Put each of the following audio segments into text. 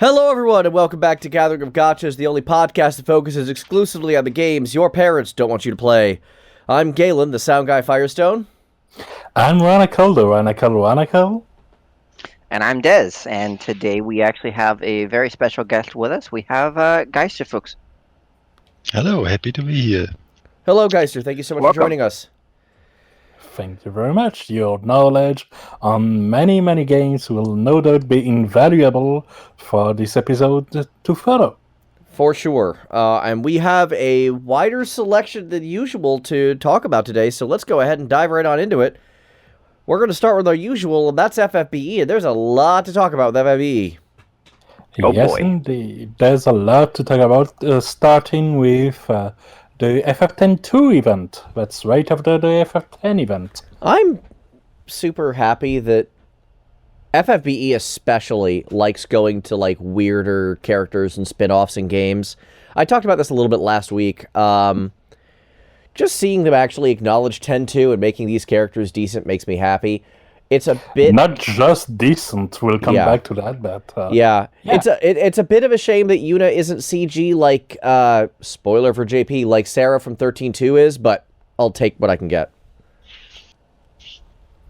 Hello everyone and welcome back to Gathering of Gachas, the only podcast that focuses exclusively on the games your parents don't want you to play. I'm Galen, the sound guy Firestone. I'm Ranakel, the Ranakel. And I'm Dez, and today we actually have a very special guest with us. We have Geisterfuchs. Hello, happy to be here. Hello Geister, thank you so much for joining us. Thank you very much. Your knowledge on many games will no doubt be invaluable for this episode to follow. For sure. And we have a wider selection than usual to talk about today, so let's go ahead and dive right on into it. We're going to start with our usual, and that's FFBE, and there's a lot to talk about with FFBE. Yes, boy. Indeed. There's a lot to talk about, starting with the FF10-2 event. That's right after the FF10 event. I'm super happy that FFBE especially likes going to like weirder characters and spin-offs in games. I talked about this a little bit last week. Just seeing them actually acknowledge 10-2 and making these characters decent makes me happy. It's a bit not just decent. We'll come back to that, but yeah. It's a bit of a shame that Yuna isn't CG like spoiler for JP like Sarah from 13-2 is, but I'll take what I can get.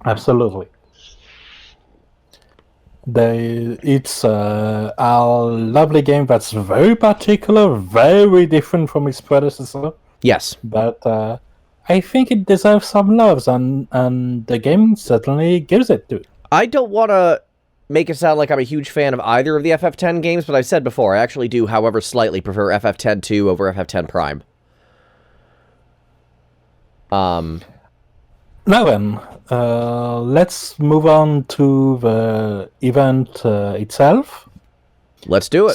Absolutely. It's a lovely game that's very particular, very different from its predecessor. Yes. But I think it deserves some loves, and the game certainly gives it to it. I don't want to make it sound like I'm a huge fan of either of the FF10 games, but I've said before, I actually do, however, slightly prefer FF10-2 over FF10 Prime. Now then, let's move on to the event itself. Let's do it.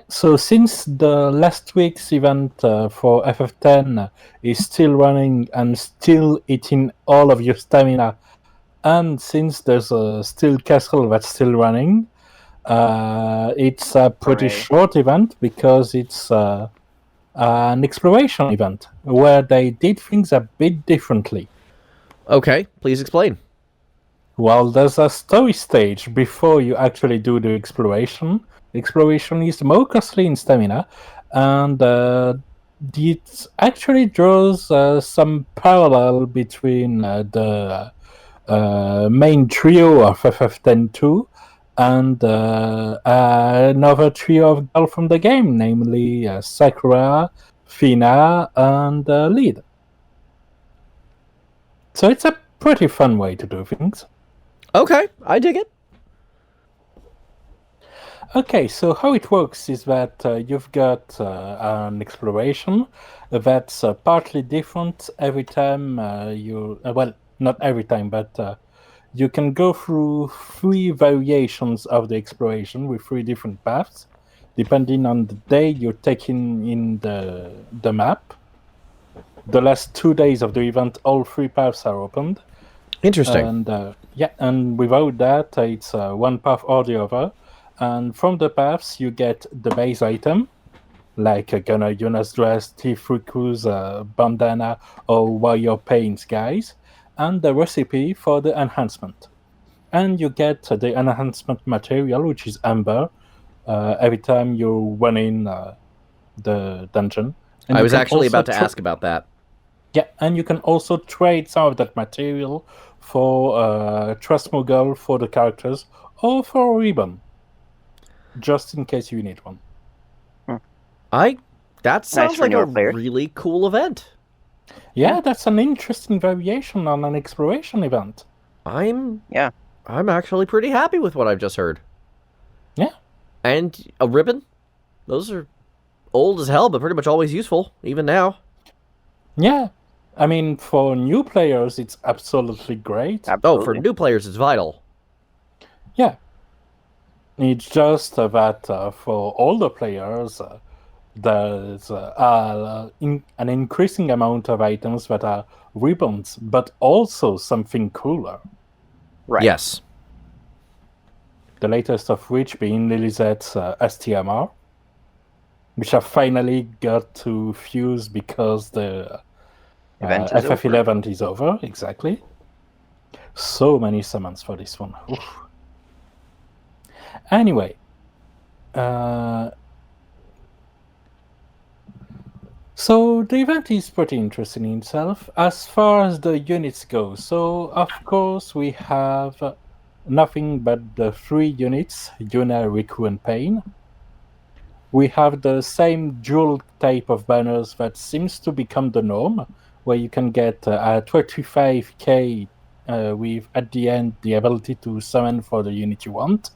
So since the last week's event for FF10 is still running and still eating all of your stamina, and since there's a still castle that's still running, it's a pretty short event because it's an exploration event where they did things a bit differently. Okay, please explain. Well, there's a story stage before you actually do the exploration. Exploration is more costly in stamina, and it actually draws some parallel between the main trio of FF10-2 and another trio of girls from the game, namely Sakura, Fina, and Lid. So it's a pretty fun way to do things. Okay, I dig it. Okay, so how it works is that you've got an exploration that's partly different every time well, not every time, but you can go through 3 variations of the exploration with 3 different paths, depending on the day you're taking in the map. The last 2 days of the event, all 3 paths are opened. Interesting. And without that, it's one path or the other. And from the paths, you get the base item, like Yuna's dress, Rikku's bandana, or Warrior Paine's guys, and the recipe for the enhancement. And you get the enhancement material, which is amber, every time you run in the dungeon. And I was actually about to ask about that. Yeah, and you can also trade some of that material for Trust Mogul for the characters, or for a ribbon. Just in case you need one. That sounds like a player. really cool event. Yeah, that's an interesting variation on an exploration event. I'm actually pretty happy with what I've just heard. Yeah. And a ribbon? Those are old as hell, but pretty much always useful, even now. Yeah. I mean, for new players, it's absolutely great. Absolutely. Oh, for new players, it's vital. Yeah. It's just that for older players, there's an increasing amount of items that are ribbons, but also something cooler. Right. Yes. The latest of which being Lilizette's STMR, which I finally got to fuse because the FF11 is over. Exactly. So many summons for this one. Oof. Anyway, So the event is pretty interesting in itself as far as the units go. So of course we have nothing but the 3 units, Yuna, Rikku, and Paine. We have the same dual type of banners that seems to become the norm, where you can get a 25k with at the end the ability to summon for the unit you want,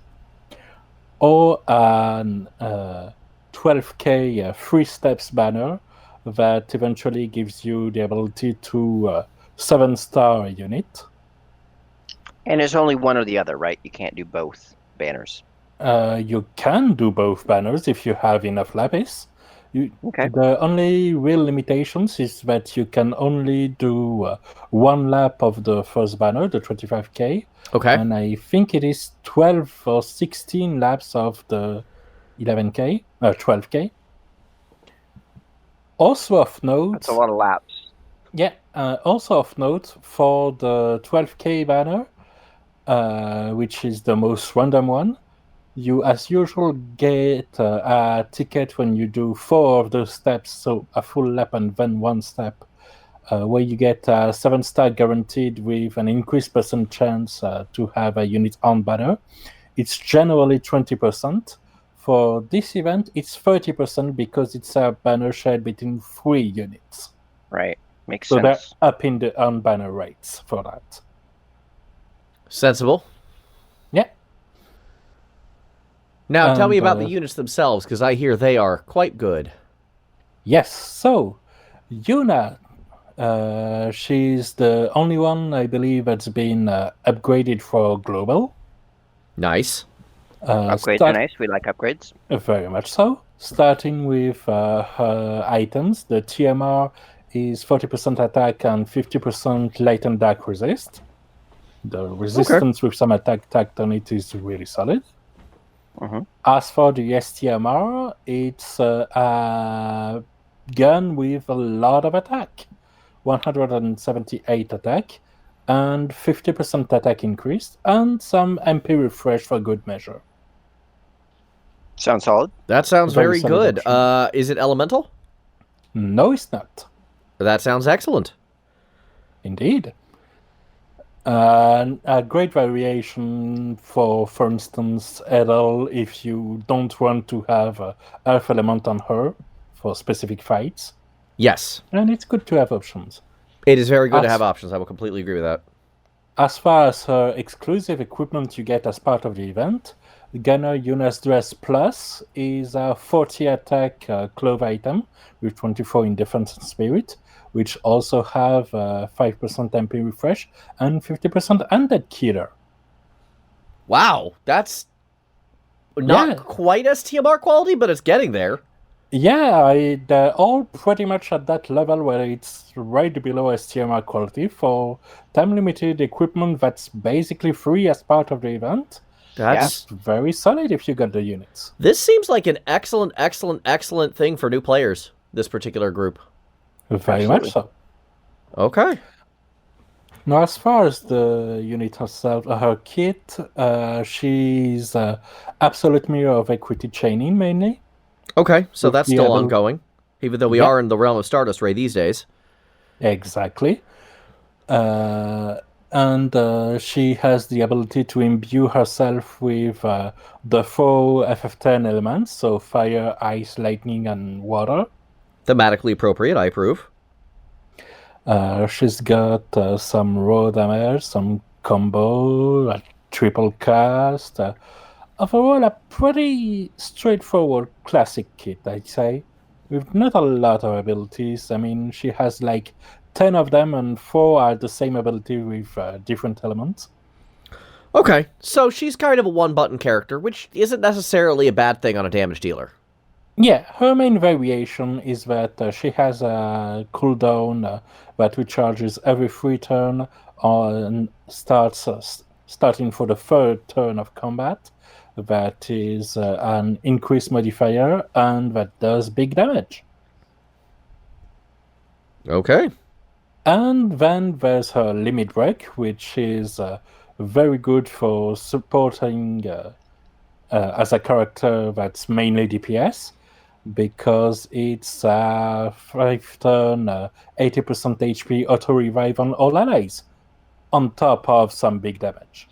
or an 12k 3 steps banner that eventually gives you the ability to 7-star a unit. And there's only one or the other, right? You can't do both banners. You can do both banners if you have enough lapis. Okay. The only real limitations is that you can only do 1 lap of the first banner, the 25k. Okay. And I think it is 12 or 16 laps of the 12k. Also of note... That's a lot of laps. Yeah, also of note, for the 12k banner, which is the most random one, you, as usual, get a ticket when you do 4 of those steps, so a full lap and then 1 step, where you get a 7-star guaranteed with an increased % chance to have a unit on banner. It's generally 20%. For this event, it's 30% because it's a banner shared between 3 units. Right. Makes So sense. they're up in the on-banner rates for that. Sensible. Yeah. Now, tell me about the units themselves, because I hear they are quite good. Yes, so Yuna, she's the only one, I believe, that's been upgraded for global. Nice. Upgrades are nice. We like upgrades. Very much so. Starting with her items, the TMR is 40% attack and 50% light and dark resist. The resistance with some attack tacked on it is really solid. As for the STMR, it's a gun with a lot of attack. 178 attack and 50% attack increased, and some MP refresh for good measure. Sounds solid. That sounds very good. option. Is it elemental? No, it's not. That sounds excellent. Indeed. A great variation for instance, Edel, if you don't want to have Earth Element on her for specific fights. Yes. And it's good to have options. It is very good to have options. I will completely agree with that. As far as her exclusive equipment you get as part of the event, Gunner Yuna's Dress Plus is a 40 attack clove item with 24 in defense and spirit, which also have 5% MP refresh and 50% undead killer. Wow, that's not quite STMR quality, but it's getting there. Yeah, they're all pretty much at that level where it's right below STMR quality for time-limited equipment that's basically free as part of the event. That's very solid if you got the units. This seems like an excellent, excellent, excellent thing for new players, this particular group. Very much so. Okay. Now, as far as the unit herself, her kit, she's absolute mirror of equity chaining mainly. Okay, so that's still ongoing, even though we are in the realm of Stardust Ray these days. Exactly. And she has the ability to imbue herself with the 4 FF10 elements, so fire, ice, lightning, and water. Thematically appropriate, I approve. She's got some raw damage, some combo, a triple cast. Overall, a pretty straightforward classic kit, I'd say, with not a lot of abilities. I mean, she has like 10 of them, and 4 are the same ability with different elements. Okay, so she's kind of a one-button character, which isn't necessarily a bad thing on a damage dealer. Yeah, her main variation is that she has a cooldown that recharges every 3 turn and starting for the 3rd turn of combat. That is an increased modifier, and that does big damage. Okay. And then there's her limit break, which is very good for supporting as a character that's mainly DPS, because it's 5 turn, 80% HP auto-revive on all allies, on top of some big damage.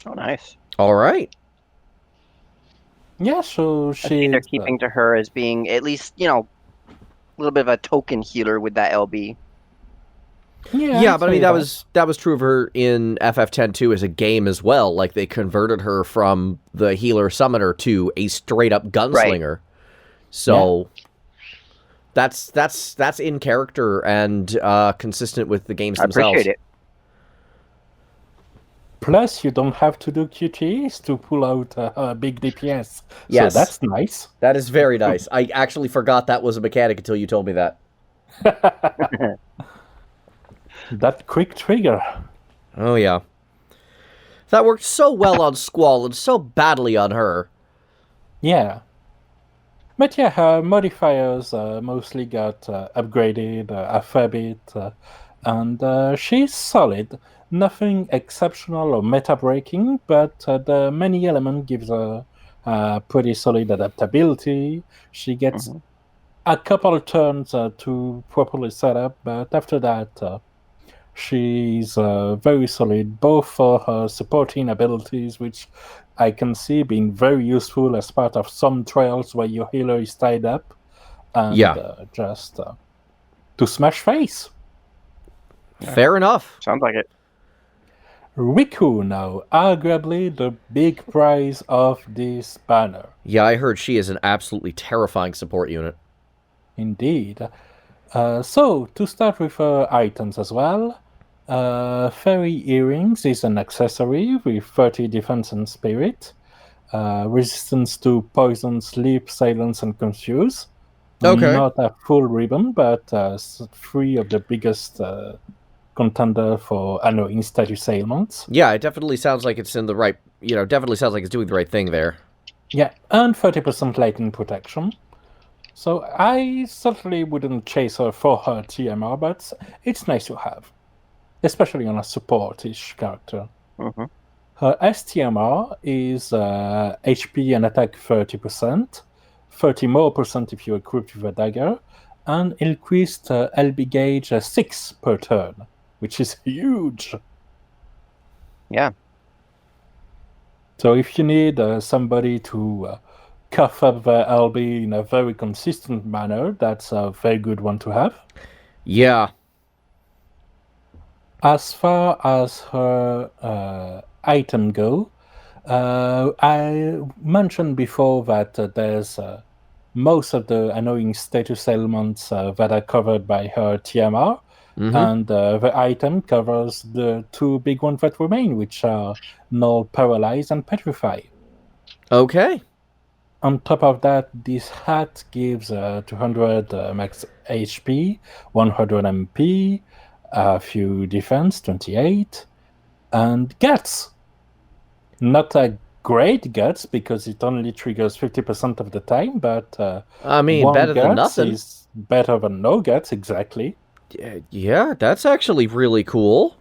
Oh, nice. All right. Yeah, so I see they're keeping to her as being at least, a little bit of a token healer with that LB. Yeah, but I mean that was true of her in FF10 too as a game as well. Like they converted her from the healer summoner to a straight up gunslinger. Right. So that's in character and consistent with the games themselves. I appreciate it. Plus, you don't have to do QTEs to pull out a big DPS. Yes. So that's nice. That is very nice. I actually forgot that was a mechanic until you told me that. That quick trigger. Oh, yeah. That worked so well on Squall and so badly on her. Yeah. But yeah, her modifiers mostly got upgraded a fair bit. And she's solid. Nothing exceptional or meta-breaking, but the many element gives her pretty solid adaptability. She gets a couple turns to properly set up, but after that, she's very solid, both for her supporting abilities, which I can see being very useful as part of some trials where your healer is tied up, and just to smash face. Fair enough. Sounds like it. Rikku now, arguably the big prize of this banner. Yeah, I heard she is an absolutely terrifying support unit. Indeed. So, to start with items as well, Fairy Earrings is an accessory with 30 defense and spirit, resistance to poison, sleep, silence, and confuse. Okay. Not a full ribbon, but 3 of the biggest contender for annoying status ailments. Yeah, it definitely sounds like it's in the right, definitely sounds like it's doing the right thing there. Yeah, and 30% lightning protection. So I certainly wouldn't chase her for her TMR, but it's nice to have, especially on a support-ish character. Her STMR is HP and attack 30%, 30 more % if you're equipped with a dagger, and increased LB gauge 6 per turn, which is huge. Yeah. So if you need somebody to cough up the LB in a very consistent manner, that's a very good one to have. Yeah. As far as her item go, I mentioned before that there's most of the annoying status elements that are covered by her TMR, and the item covers the 2 big ones that remain, which are Null, Paralyze, and Petrify. Okay. On top of that, this hat gives 200 max HP, 100 MP, a few defense, 28, and Guts. Not a great Guts, because it only triggers 50% of the time, but I mean, better than nothing. Is better than no Guts, exactly. Yeah, that's actually really cool.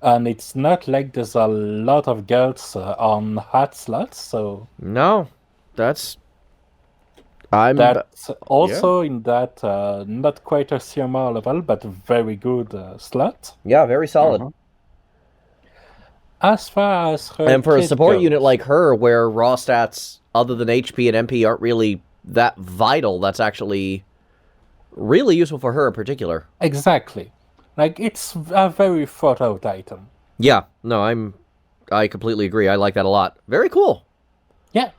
And it's not like there's a lot of Guts on hat slots, so... No, that's also in that not quite a CMR level, but very good slot. Yeah, very solid. As far as her and for a support goes, unit like her, where raw stats other than HP and MP aren't really that vital, that's actually really useful for her in particular. Exactly. Like, it's a very thought out item. Yeah, no, I completely agree. I like that a lot. Very cool. Yeah.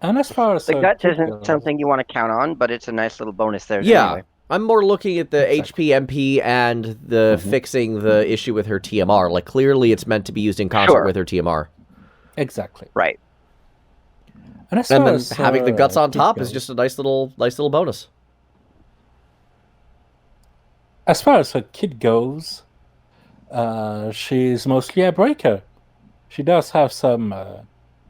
And as far as the Guts isn't something you want to count on, but it's a nice little bonus there. Yeah. Anyway. I'm more looking at the HP, MP, and the fixing the issue with her TMR. Like, clearly it's meant to be used in concert with her TMR. Exactly. Right. And then having the Guts on top is just a nice little bonus. As far as her kit goes, she's mostly a breaker. She does have some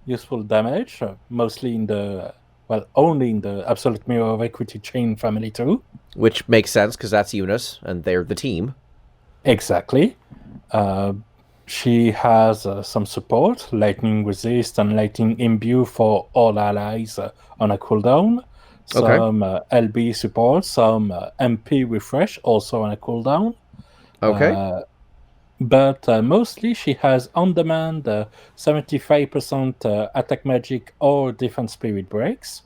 useful damage, mostly in the... Well, only in the Absolute Mirror of Equity Chain family too. Which makes sense, because that's Eunice, and they're the team. Exactly. She has some support, Lightning Resist and Lightning Imbue for all allies on a cooldown. Some LB support, some MP Refresh also on a cooldown. Okay. But mostly she has on-demand 75% attack magic or defense spirit breaks,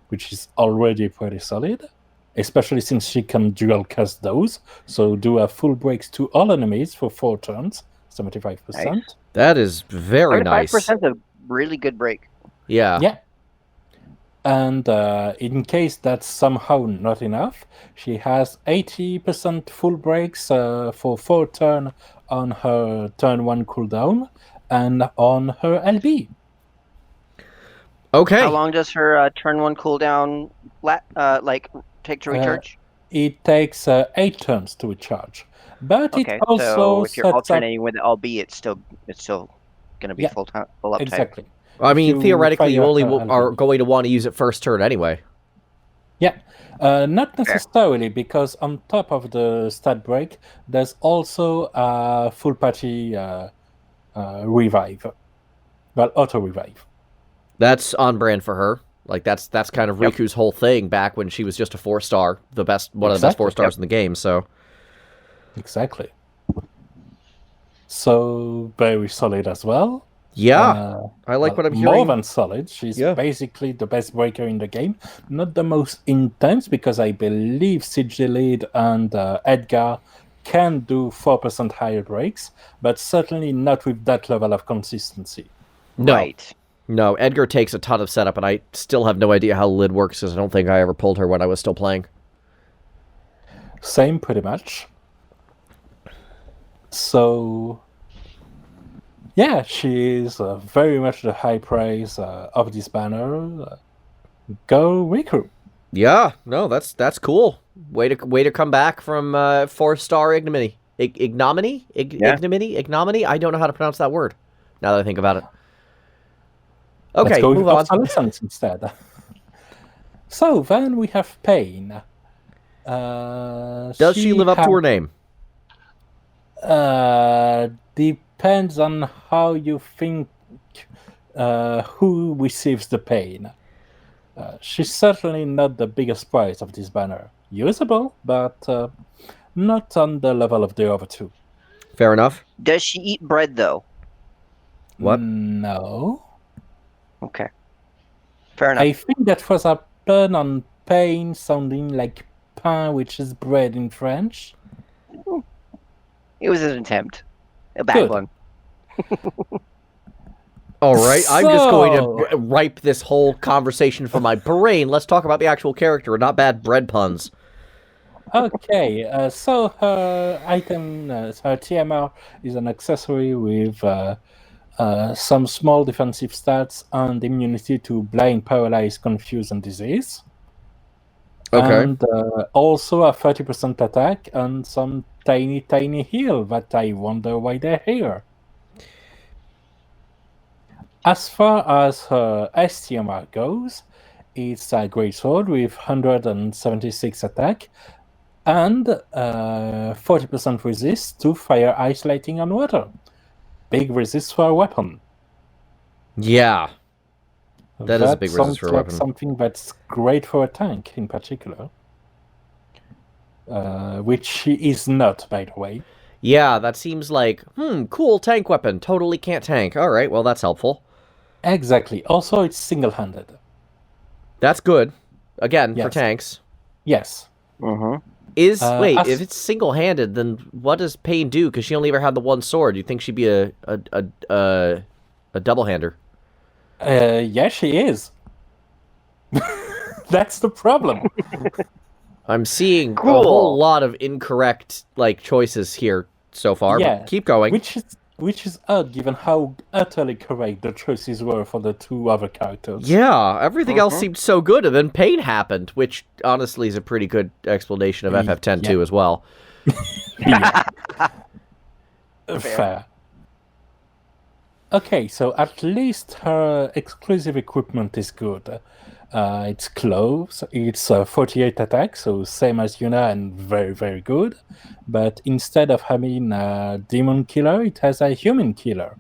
which is already pretty solid, especially since she can dual cast those. So do a full breaks to all enemies for 4 turns, 75%. Nice. That is very nice. 5% is a really good break. Yeah. Yeah. And in case that's somehow not enough, she has 80% full breaks for 4 turn on her turn 1 cooldown and on her LB. Okay. How long does her turn 1 cooldown take to recharge? It takes 8 turns to recharge. But Okay, it also so if you're sets alternating with the LB, it's still going to be full uptime. Exactly. I mean, you theoretically, you fire only her are LB. going to want to use it first turn anyway. Yeah, not necessarily, because on top of the stat break, there's also a full party revive. Well, auto revive. That's on brand for her. Like that's kind of Riku's whole thing back when she was just a 4-star, one of the best 4-stars in the game. So exactly. So very solid as well. Yeah, I like what I'm hearing. More than solid. She's basically the best breaker in the game. Not the most intense, because I believe CG Lead and Edgar can do 4% higher breaks, but certainly not with that level of consistency. No. Right. No, Edgar takes a ton of setup, and I still have no idea how Lid works, because I don't think I ever pulled her when I was still playing. Same, pretty much. So... yeah, she is very much the high praise of this banner. Go Rikku. Yeah, no, that's cool. Way to come back from 4-star ignominy. Ignominy? Ignominy? I don't know how to pronounce that word, now that I think about it. Okay, let's go move with on. obsolescence instead. So then we have Paine. Does she live up to her name? Depends on how you think who receives the pain. She's certainly not the biggest prize of this banner. Usable, but not on the level of the other two. Fair enough. Does she eat bread, though? What? No. Okay. Fair enough. I think that was a pun on pain, sounding like pain, which is bread in French. It was an attempt. A bad one. All right, I'm just going to wipe this whole conversation from my brain. Let's talk about the actual character, not bad bread puns. Okay, so her item, her TMR, is an accessory with some small defensive stats and immunity to blind, paralyze, confuse, and disease. Okay. And also a 30% attack and some tiny heal that I wonder why they're here. As far as her STMR goes, it's a great sword with 176 attack and 40% resist to fire, ice, lighting, and water. Big resist for a weapon. Yeah. That is a big resist for a weapon. Something that's great for a tank in particular. Which she is not, by the way. Yeah, that seems like, cool tank weapon. Totally can't tank. All right, well, that's helpful. Exactly. Also, it's single-handed. That's good. Again, Yes. for tanks. Yes. Mm-hmm. If it's single-handed, then what does Paine do? Because she only ever had the one sword. You think she'd be a double-hander? Yeah, she is. That's the problem. I'm seeing a Cool. whole lot of incorrect choices here so far. Yeah, But keep going. Which is odd, given how utterly correct the choices were for the two other characters. Yeah, everything else seemed so good, and then Paine happened, which honestly is a pretty good explanation of FF10 too as well. Fair. Okay, so at least her exclusive equipment is good. It's close, it's 48 attack, so same as Yuna and very, very good. But instead of having a demon killer, it has a human killer.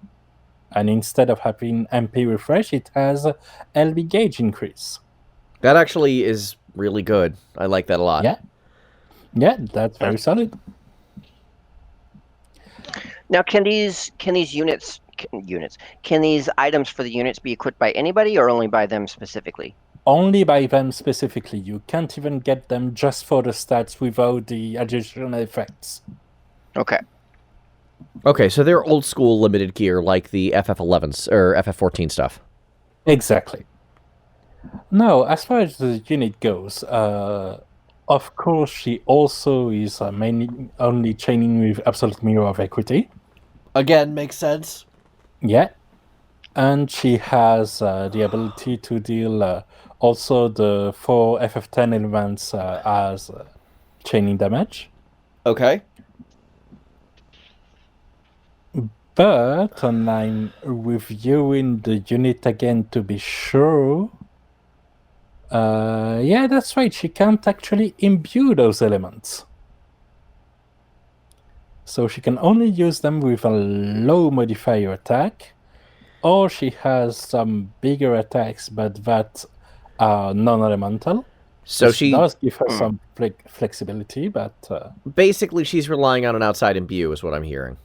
And instead of having MP refresh, it has LB gauge increase. That actually is really good. I like that a lot. Yeah, that's very solid. Now, can these units can these items for the units be equipped by anybody or only by them specifically? Only by them specifically. You can't even get them just for the stats without the additional effects. Okay. Okay, so they're old school limited gear like the FF11s or FF14 stuff. Exactly. Now, as far as the unit goes, of course, she also is mainly only chaining with Absolute Mirror of Equity. Again, makes sense. Yeah. And she has the ability to deal also the 4 FF10 elements as chaining damage. Okay. But I'm reviewing the unit again to be sure. Yeah, that's right. She can't actually imbue those elements. So she can only use them with a low modifier attack, or she has some bigger attacks, but that are non-elemental. So Which she does give her some flexibility, but basically she's relying on an outside imbue, is what I'm hearing.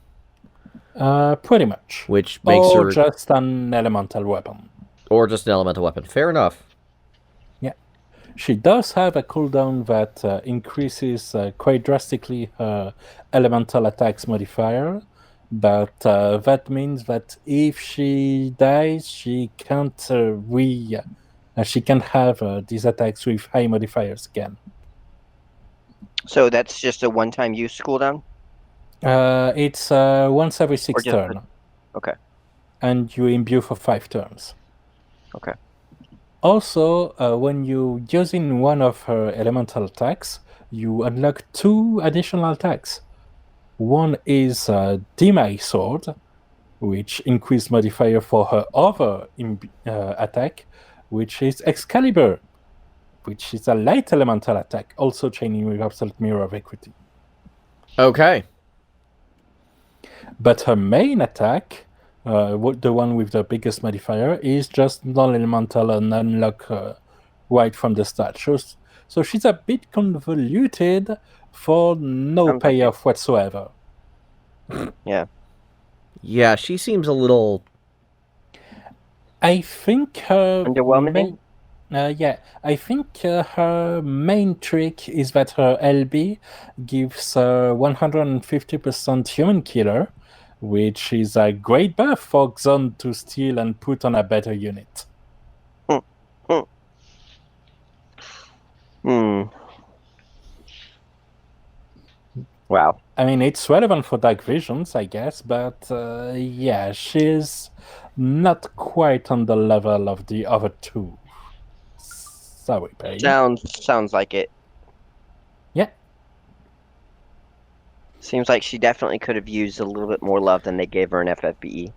pretty much. Which makes or her just an elemental weapon. or just an elemental weapon. Fair enough. Yeah. She does have a cooldown that increases quite drastically her elemental attacks modifier, but that means that if she dies, she can't she can't have these attacks with high modifiers again. So that's just a one-time use cooldown? It's once every 6 just turns. Okay. And you imbue for 5 turns. Okay. Also, when you're using one of her elemental attacks, you unlock 2 additional attacks. One is Demai Sword, which increased modifier for her other attack, which is Excalibur, which is a light elemental attack, also chaining with Absolute Mirror of Equity. Okay. But her main attack, the one with the biggest modifier, is just non-elemental and unlock right from the start. So she's a bit convoluted for no payoff whatsoever. Yeah. Yeah, she seems a little... I think her... Underwhelming? I think her main trick is that her LB gives 150% human killer, which is a great buff for Xon to steal and put on a better unit. Wow. I mean, it's relevant for Dark Visions, I guess, but yeah, she's not quite on the level of the other 2. Sorry, Paine. Sounds like it. Yeah. Seems like she definitely could have used a little bit more love than they gave her in FFBE.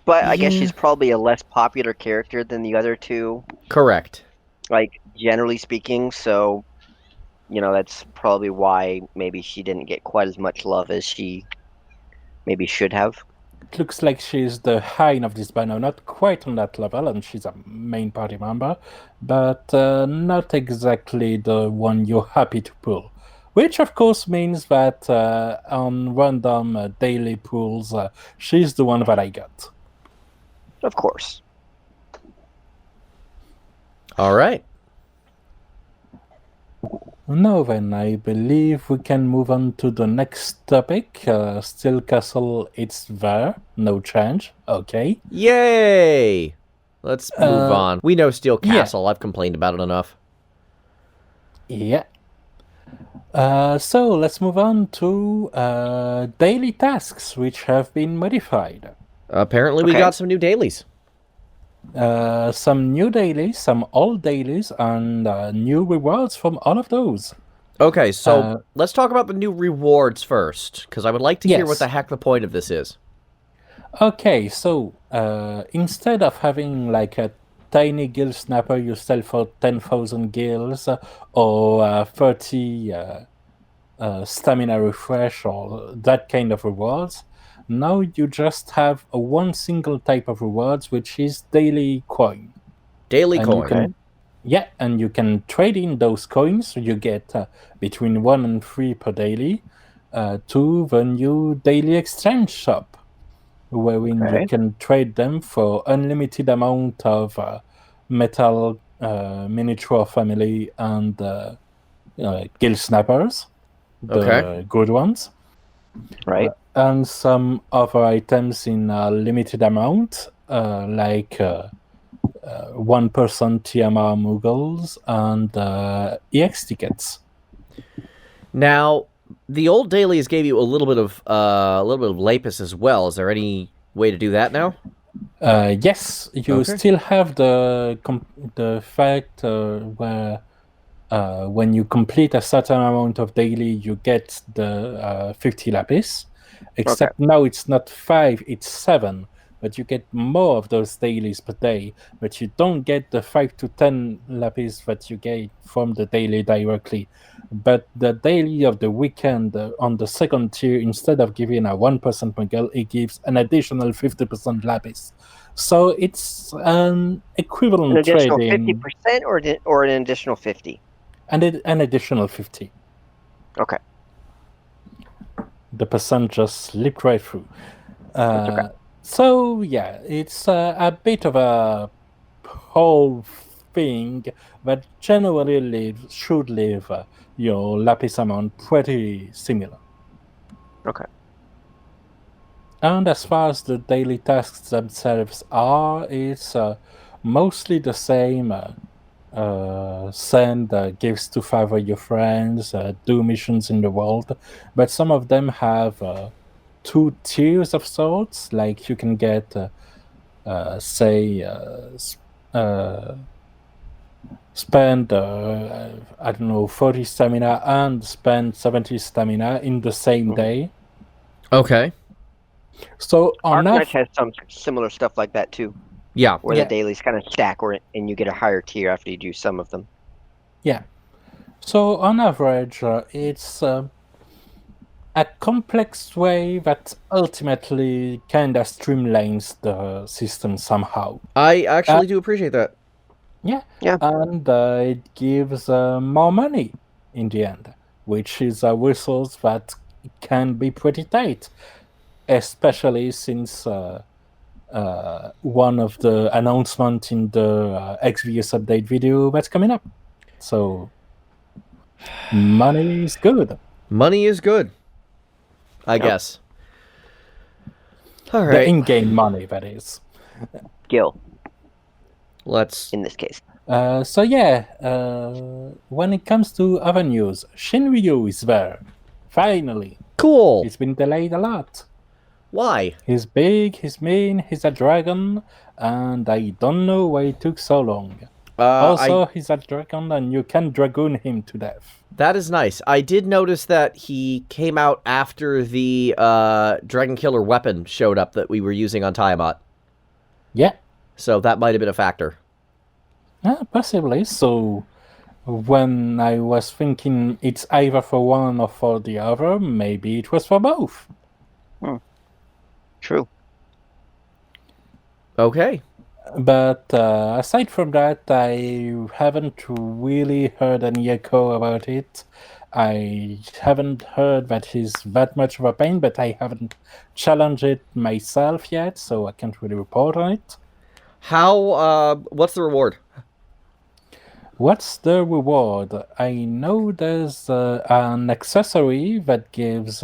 But I guess she's probably a less popular character than the other 2. Correct. Like, generally speaking, so, you know, that's probably why maybe she didn't get quite as much love as she maybe should have. It looks like she's the Hein of this banner, not quite on that level, and she's a main party member, but not exactly the one you're happy to pull. Which, of course, means that on random daily pulls, she's the one that I got. Of course. All right. Now then, I believe we can move on to the next topic. Steel Castle, it's there. No change. Okay. Yay! Let's move on. We know Steel yeah. Castle. I've complained about it enough. Yeah. So let's move on to daily tasks, which have been modified. Apparently, we got some new dailies. Some new dailies, some old dailies, and new rewards from all of those. Okay, so let's talk about the new rewards first, because I would like to hear Yes. what the heck the point of this is. Okay, so instead of having like a tiny gil snapper you sell for 10,000 gils or 30 stamina refresh or that kind of rewards, now you just have a one single type of rewards, which is daily coin. Daily And coin. and you can trade in those coins. You get between 1 and 3 per daily to the new daily exchange shop, wherein you can trade them for unlimited amount of metal miniature family and gill snappers, the good ones, Right. and some other items in a limited amount, like 1% TMR Muggles and EX tickets. Now, the old dailies gave you a little bit of lapis as well. Is there any way to do that now? Yes, you still have the fact where when you complete a certain amount of daily, you get the 50 lapis. Except now it's not 5, it's 7. But you get more of those dailies per day. But you don't get the 5 to 10 lapis that you get from the daily directly. But the daily of the weekend on the second tier, instead of giving a 1% Magallan, it gives an additional 50% lapis. So it's an equivalent An additional trading. 50% or an additional 50? And an additional 50. Okay. The percent just slipped right through. So yeah, it's a bit of a whole thing that generally should leave your lapis amount pretty similar. Okay. And as far as the daily tasks themselves are, it's mostly the same. Send gifts to favor your friends, do missions in the world, but some of them have 2 tiers of sorts. Like you can get, spend I don't know 40 stamina and spend 70 stamina in the same day. Okay. So Arknights has some similar stuff like that too. Yeah. Where the dailies kind of stack, and you get a higher tier after you do some of them. Yeah. So on average, it's a complex way that ultimately kind of streamlines the system somehow. I actually do appreciate that. Yeah. And it gives more money in the end, which is a resource that can be pretty tight, especially since one of the announcements in the Exvius update video that's coming up. So money is good. Money is good, I guess. All right. The in-game money, that is. Gil. Let's... In this case. So yeah, when it comes to other news, Shinryu is there. Finally. Cool. He's been delayed a lot. Why? He's big, he's mean, he's a dragon, and I don't know why it took so long. Also, he's a dragon, and you can dragoon him to death. That is nice. I did notice that he came out after the Dragon Killer weapon showed up that we were using on Tiamat. Yeah. So that might have been a factor. Yeah, possibly. So when I was thinking it's either for one or for the other, maybe it was for both. True. Okay. But aside from that, I haven't really heard any echo about it. I haven't heard that he's that much of a pain, but I haven't challenged it myself yet, so I can't really report on it. How, what's the reward? What's the reward? I know there's an accessory that gives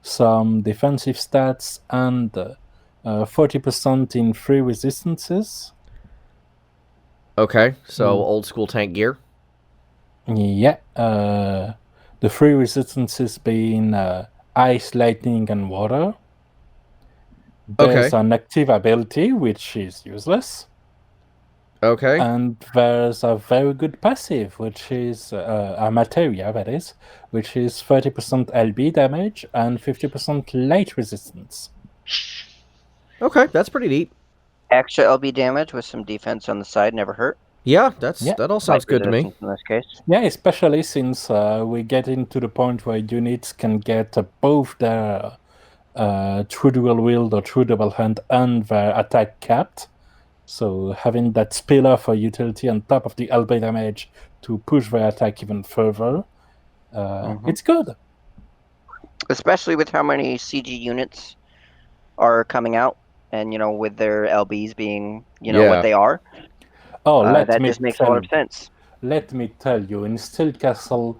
some defensive stats and 40% in free resistances. Okay, so old school tank gear. Yeah, the free resistances being ice, lightning, and water. There's an active ability, which is useless. Okay. And there's a very good passive, which is a materia, that is, which is 30% LB damage and 50% light resistance. Okay, that's pretty neat. Extra LB damage with some defense on the side never hurt. Yeah, Yeah. that all sounds Like good to me. resistance in this case. Yeah, especially since we get into the point where units can get both their true dual wield or true double hand and their attack capped. So having that spiller for utility on top of the LB damage to push their attack even further, it's good. Especially with how many CG units are coming out, and with their LBs being what they are. Oh, that just makes a lot of sense. Let me tell you, in Steel Castle,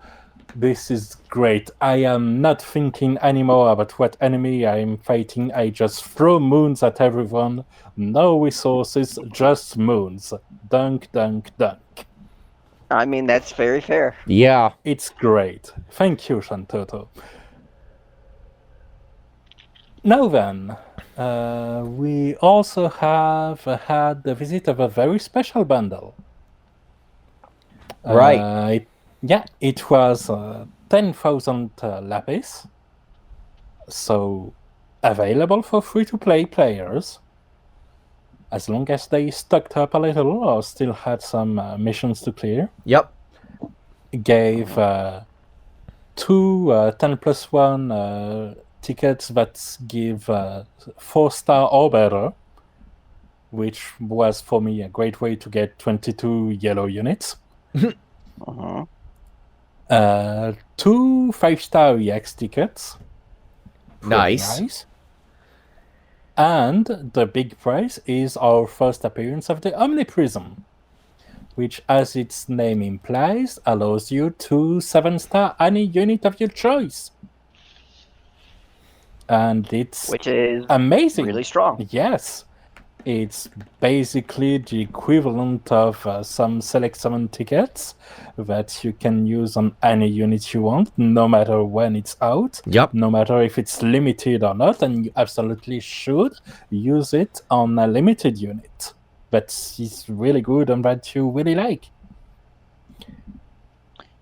this is great. I am not thinking anymore about what enemy I am fighting. I just throw moons at everyone. No resources, just moons. Dunk, dunk, dunk. I mean, that's very fair. Yeah. It's great. Thank you, Shantoto. Now then, we also have had the visit of a very special bundle. Right. It was 10,000 lapis. So, available for free-to-play players. As long as they stocked up a little or still had some missions to clear. Yep. Gave 2 10+1 tickets that give 4-star or better, which was for me a great way to get 22 yellow units. 2 5-star EX tickets. Nice. And the big prize is our first appearance of the Omniprism, which, as its name implies, allows you to 7-star any unit of your choice. And which is amazing. Really strong. Yes. It's basically the equivalent of some Select Summon tickets that you can use on any unit you want, no matter when it's out, Yep. no matter if it's limited or not, and you absolutely should use it on a limited unit that is really good and that you really like.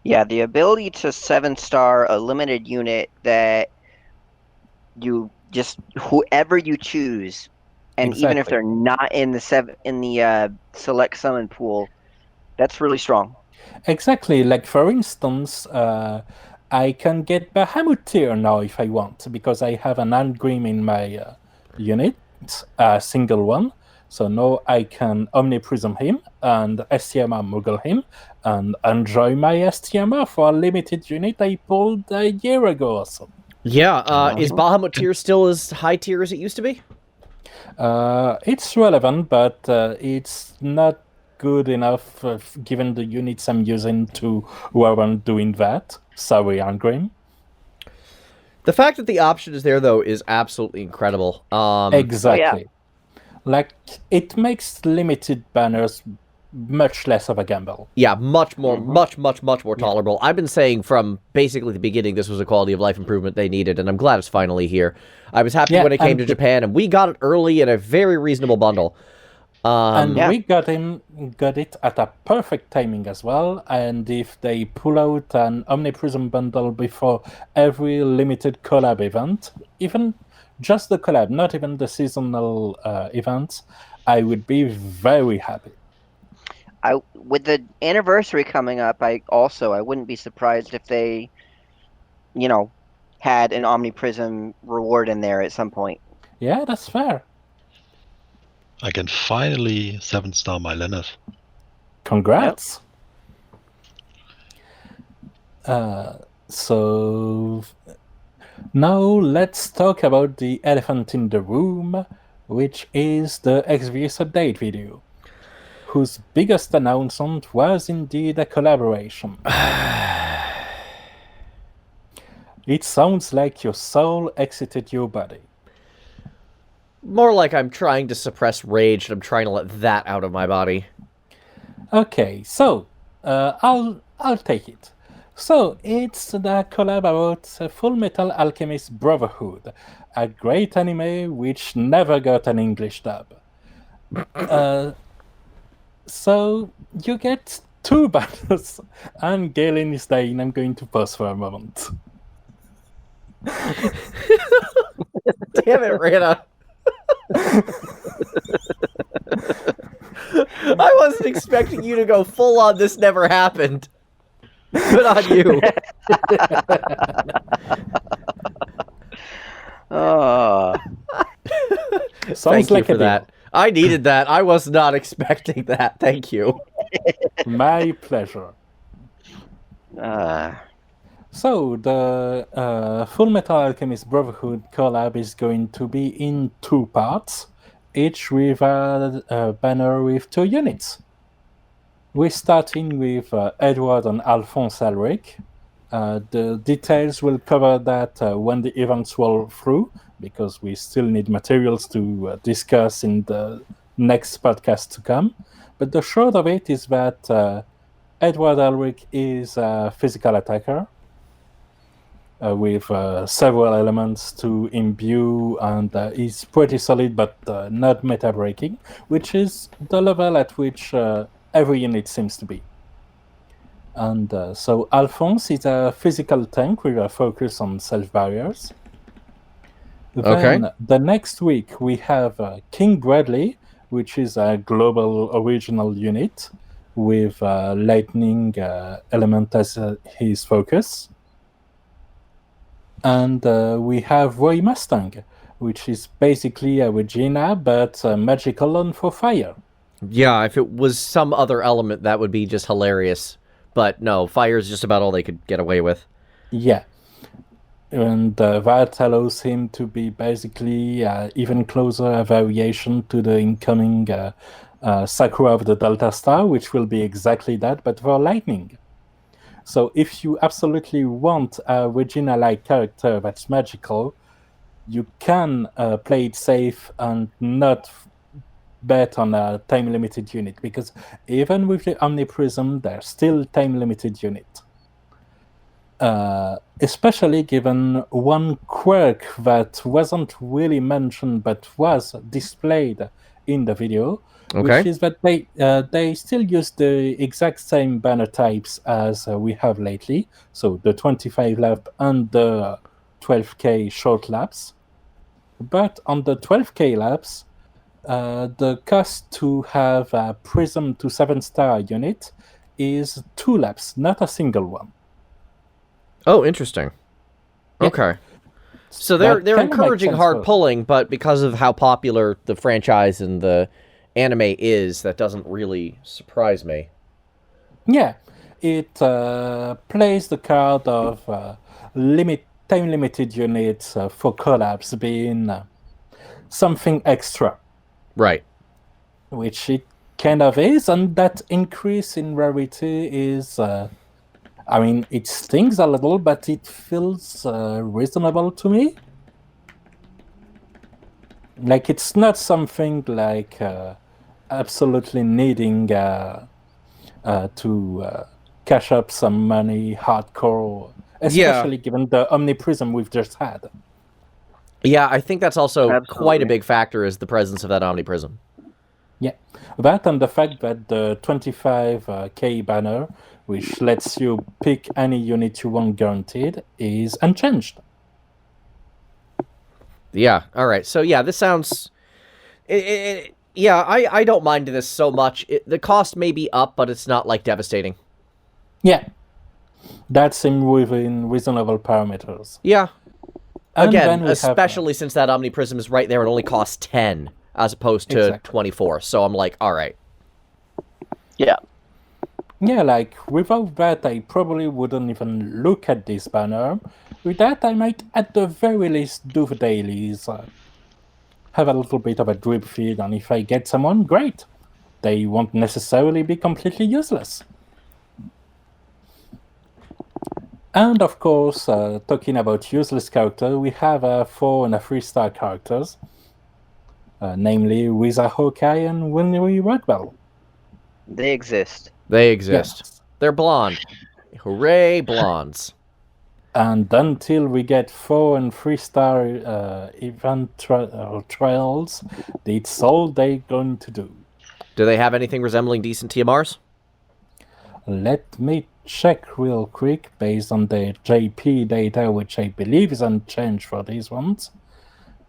Yeah, the ability to 7-star a limited unit that you just whoever you choose, and even if they're not in the select summon pool, that's really strong. Exactly. Like for instance, I can get Bahamut tier now if I want, because I have an Angrim in my unit, a single one. So now I can Omniprism him and STMR Moogle him and enjoy my STMR for a limited unit I pulled a year ago or so. Yeah, is Bahamut tier still as high tier as it used to be? It's relevant, but it's not good enough given the units I'm using to who aren't doing that. Sorry, Angrim. The fact that the option is there, though, is absolutely incredible. Exactly. Like, it makes limited banners much less of a gamble. Yeah, much more tolerable. I've been saying from basically the beginning this was a quality of life improvement they needed, and I'm glad it's finally here. I was happy when it came to Japan, and we got it early in a very reasonable bundle. We got it at a perfect timing as well, and if they pull out an Omniprism bundle before every limited collab event, even just the collab, not even the seasonal events, I would be very happy. With the anniversary coming up, I wouldn't be surprised if they, had an Omniprism reward in there at some point. Yeah, that's fair. I can finally 7-star my Lenneth. Congrats. So now let's talk about the elephant in the room, which is the Exvius update video, whose biggest announcement was indeed a collaboration. It sounds like your soul exited your body. More like I'm trying to suppress rage, and I'm trying to let that out of my body. Okay, so I'll take it. So it's the collab about Fullmetal Alchemist Brotherhood, a great anime which never got an English dub. So you get 2 banners, and Galen is dying. I'm going to pause for a moment. Damn it, Rana. I wasn't expecting you to go full on this never happened. Good on you. Oh. Sounds Thank like you for a deal. that. I needed that. I was not expecting that. Thank you. My pleasure. So, the Fullmetal Alchemist Brotherhood Collab is going to be in 2 parts, each with a banner with 2 units. We're starting with Edward and Alphonse Alric. The details will cover that when the events roll through, because we still need materials to discuss in the next podcast to come. But the short of it is that Edward Alric is a physical attacker with several elements to imbue, and he's pretty solid but not meta-breaking, which is the level at which every unit seems to be. And so Alphonse is a physical tank with a focus on self-barriers. Okay. Then the next week we have King Bradley, which is a global original unit with lightning element as his focus. And we have Roy Mustang, which is basically a Regina, but magical and for fire. Yeah, if it was some other element, that would be just hilarious. But no, fire is just about all they could get away with. Yeah. And that allows him to be basically even closer a variation to the incoming Sakura of the Delta Star, which will be exactly that, but for lightning. So if you absolutely want a Regina-like character that's magical, you can play it safe and not bet on a time-limited unit, because even with the Omniprism, they're still time-limited unit. Especially given one quirk that wasn't really mentioned but was displayed in the video, which is that they still use the exact same banner types as we have lately, so the 25 lap and the 12k short laps. But on the 12k laps, the cost to have a Prism to 7-star unit is 2 laps, not a single one. Oh, interesting. Yeah. Okay. So they're encouraging hard pulling, but because of how popular the franchise and the anime is, that doesn't really surprise me. Yeah, it plays the card of time-limited units for collabs being something extra. Right. Which it kind of is, and that increase in rarity is... I mean, it stings a little, but it feels reasonable to me. Like, it's not something like absolutely needing to cash up some money hardcore, especially given the Omniprism we've just had. Yeah, I think that's also quite a big factor, is the presence of that Omniprism. Yeah, that and the fact that the 25k banner, which lets you pick any unit you want guaranteed, is unchanged. Yeah, alright. So yeah, this sounds... yeah, I don't mind this so much. The cost may be up, but it's not, like, devastating. Yeah. That's within reasonable parameters. Yeah. And again, especially since that Omniprism is right there, it only costs 10, as opposed to 24. So I'm like, alright. Yeah. Yeah, like, without that, I probably wouldn't even look at this banner. With that, I might, at the very least, do the dailies. Have a little bit of a drip feed, and if I get someone, great. They won't necessarily be completely useless. And, of course, talking about useless characters, we have 4 and 3-star characters. Namely, Riza Hawkeye and Winry Rugwell. They exist. They exist. Yes. They're blonde. Hooray, blondes. And until we get 4 and 3-star event trials, it's all they're going to do. Do they have anything resembling decent TMRs? Let me check real quick based on the JP data, which I believe is unchanged for these ones.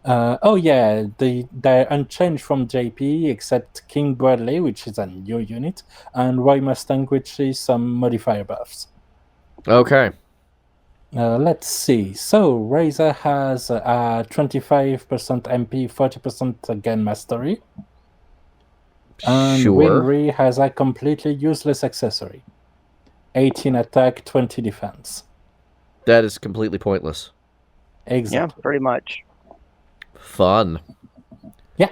Oh yeah, they're unchanged from JP except King Bradley, which is a new unit, and Roy Mustang, which is some modifier buffs. Okay. Let's see. So Razor has 25% MP, 40% again mastery, and Sure. Winry has a completely useless accessory. 18 attack, 20 defense. That is completely pointless. Exactly. Yeah, pretty much. Fun. Yeah.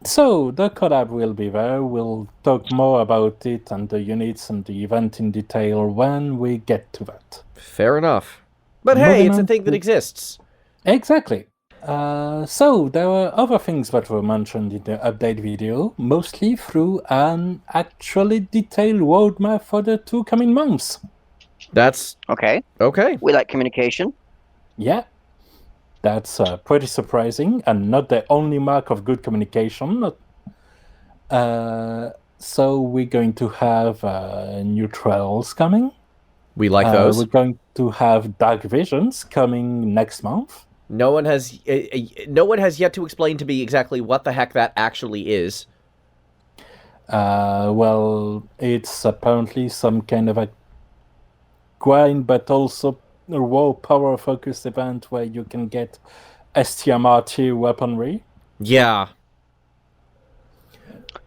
So the collab will be there. We'll talk more about it and the units and the event in detail when we get to that. Fair enough. But hey, Moving it's a on thing that to- exists. Exactly. So there were other things that were mentioned in the update video, mostly through an actually detailed roadmap for the 2 coming months. That's Okay. okay. We like communication. Yeah. That's pretty surprising and not the only mark of good communication. So we're going to have new trials coming. We like those. We're going to have Dark Visions coming next month. No one has yet to explain to me exactly what the heck that actually is. Well, it's apparently some kind of a grind, but also a raw power focused event where you can get STMRT weaponry. Yeah.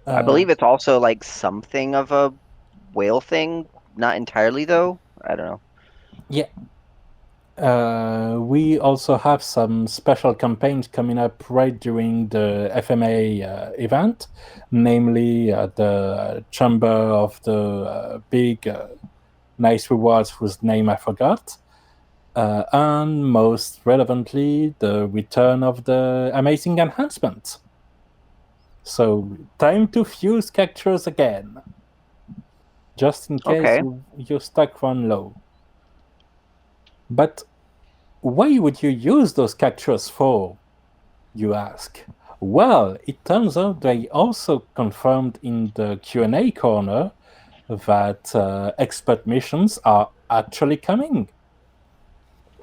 I believe it's also like something of a whale thing. Not entirely, though. I don't know. Yeah. We also have some special campaigns coming up right during the FMA event, namely the Chamber of the Big Nice Rewards, whose name I forgot, and most relevantly, the return of the Amazing Enhancement. So, time to fuse captures again, just in case you're stuck one low. But why would you use those captures for, you ask? Well, it turns out they also confirmed in the Q&A corner that expert missions are actually coming.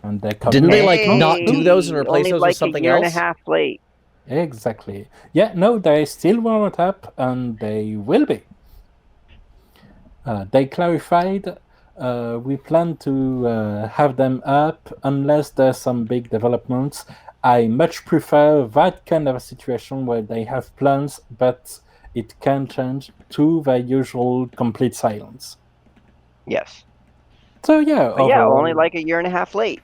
And they're coming. Didn't they not do those and replace only those like with something a year else? and a half late. Exactly. Yeah, no, they still weren't up, and they will be. They clarified we plan to have them up unless there's some big developments. I much prefer that kind of a situation where they have plans, but it can change to the usual complete silence. Yes. So yeah, But yeah, overall, only like a year and a half late.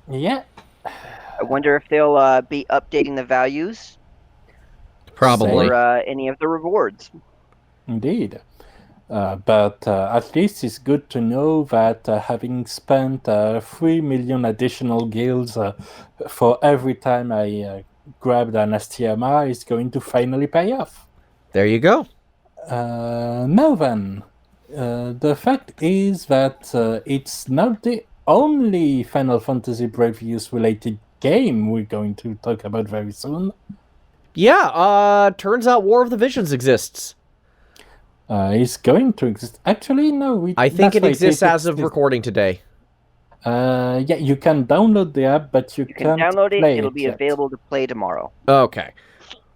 yeah. I wonder if they'll be updating the values Probably. or any of the rewards. Indeed. But at least it's good to know that having spent 3 million additional guilds for every time I grabbed an STMR is going to finally pay off. There you go. Now then, the fact is that it's not the only Final Fantasy Brevius related game we're going to talk about very soon. Yeah, turns out War of the Visions exists. It's going to exist. Actually, no. I think it exists as of recording today. Yeah, you can download the app, but you can can't download it. play It'll it be yet. available to play tomorrow. Okay.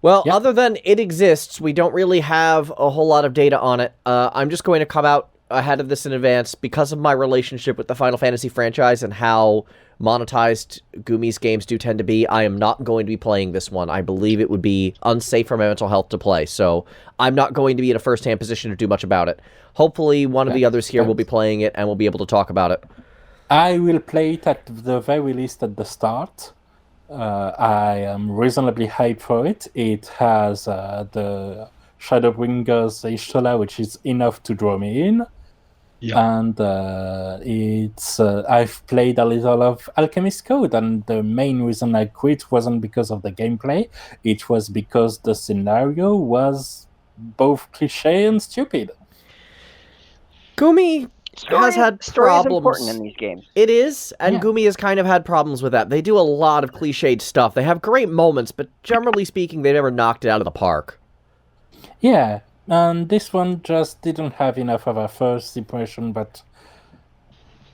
Well, Yep. other than it exists, we don't really have a whole lot of data on it. I'm just going to come out ahead of this in advance because of my relationship with the Final Fantasy franchise and how monetized Gumi's games do tend to be. I am not going to be playing this one. I believe it would be unsafe for my mental health to play, so I'm not going to be in a first-hand position to do much about it. Hopefully, one of the others here will be playing it and will be able to talk about it. I will play it at the very least at the start. I am reasonably hyped for it. It has the Shadowbringer's Ishtola, which is enough to draw me in. Yeah. And it's I've played a little of Alchemist Code, and the main reason I quit wasn't because of the gameplay. It was because the scenario was both cliche and stupid. Gumi has had Story is problems. important in these games. It is, and Yeah. Gumi has kind of had problems with that. They do a lot of cliched stuff. They have great moments, but generally speaking, they never knocked it out of the park. Yeah, and this one just didn't have enough of a first impression, but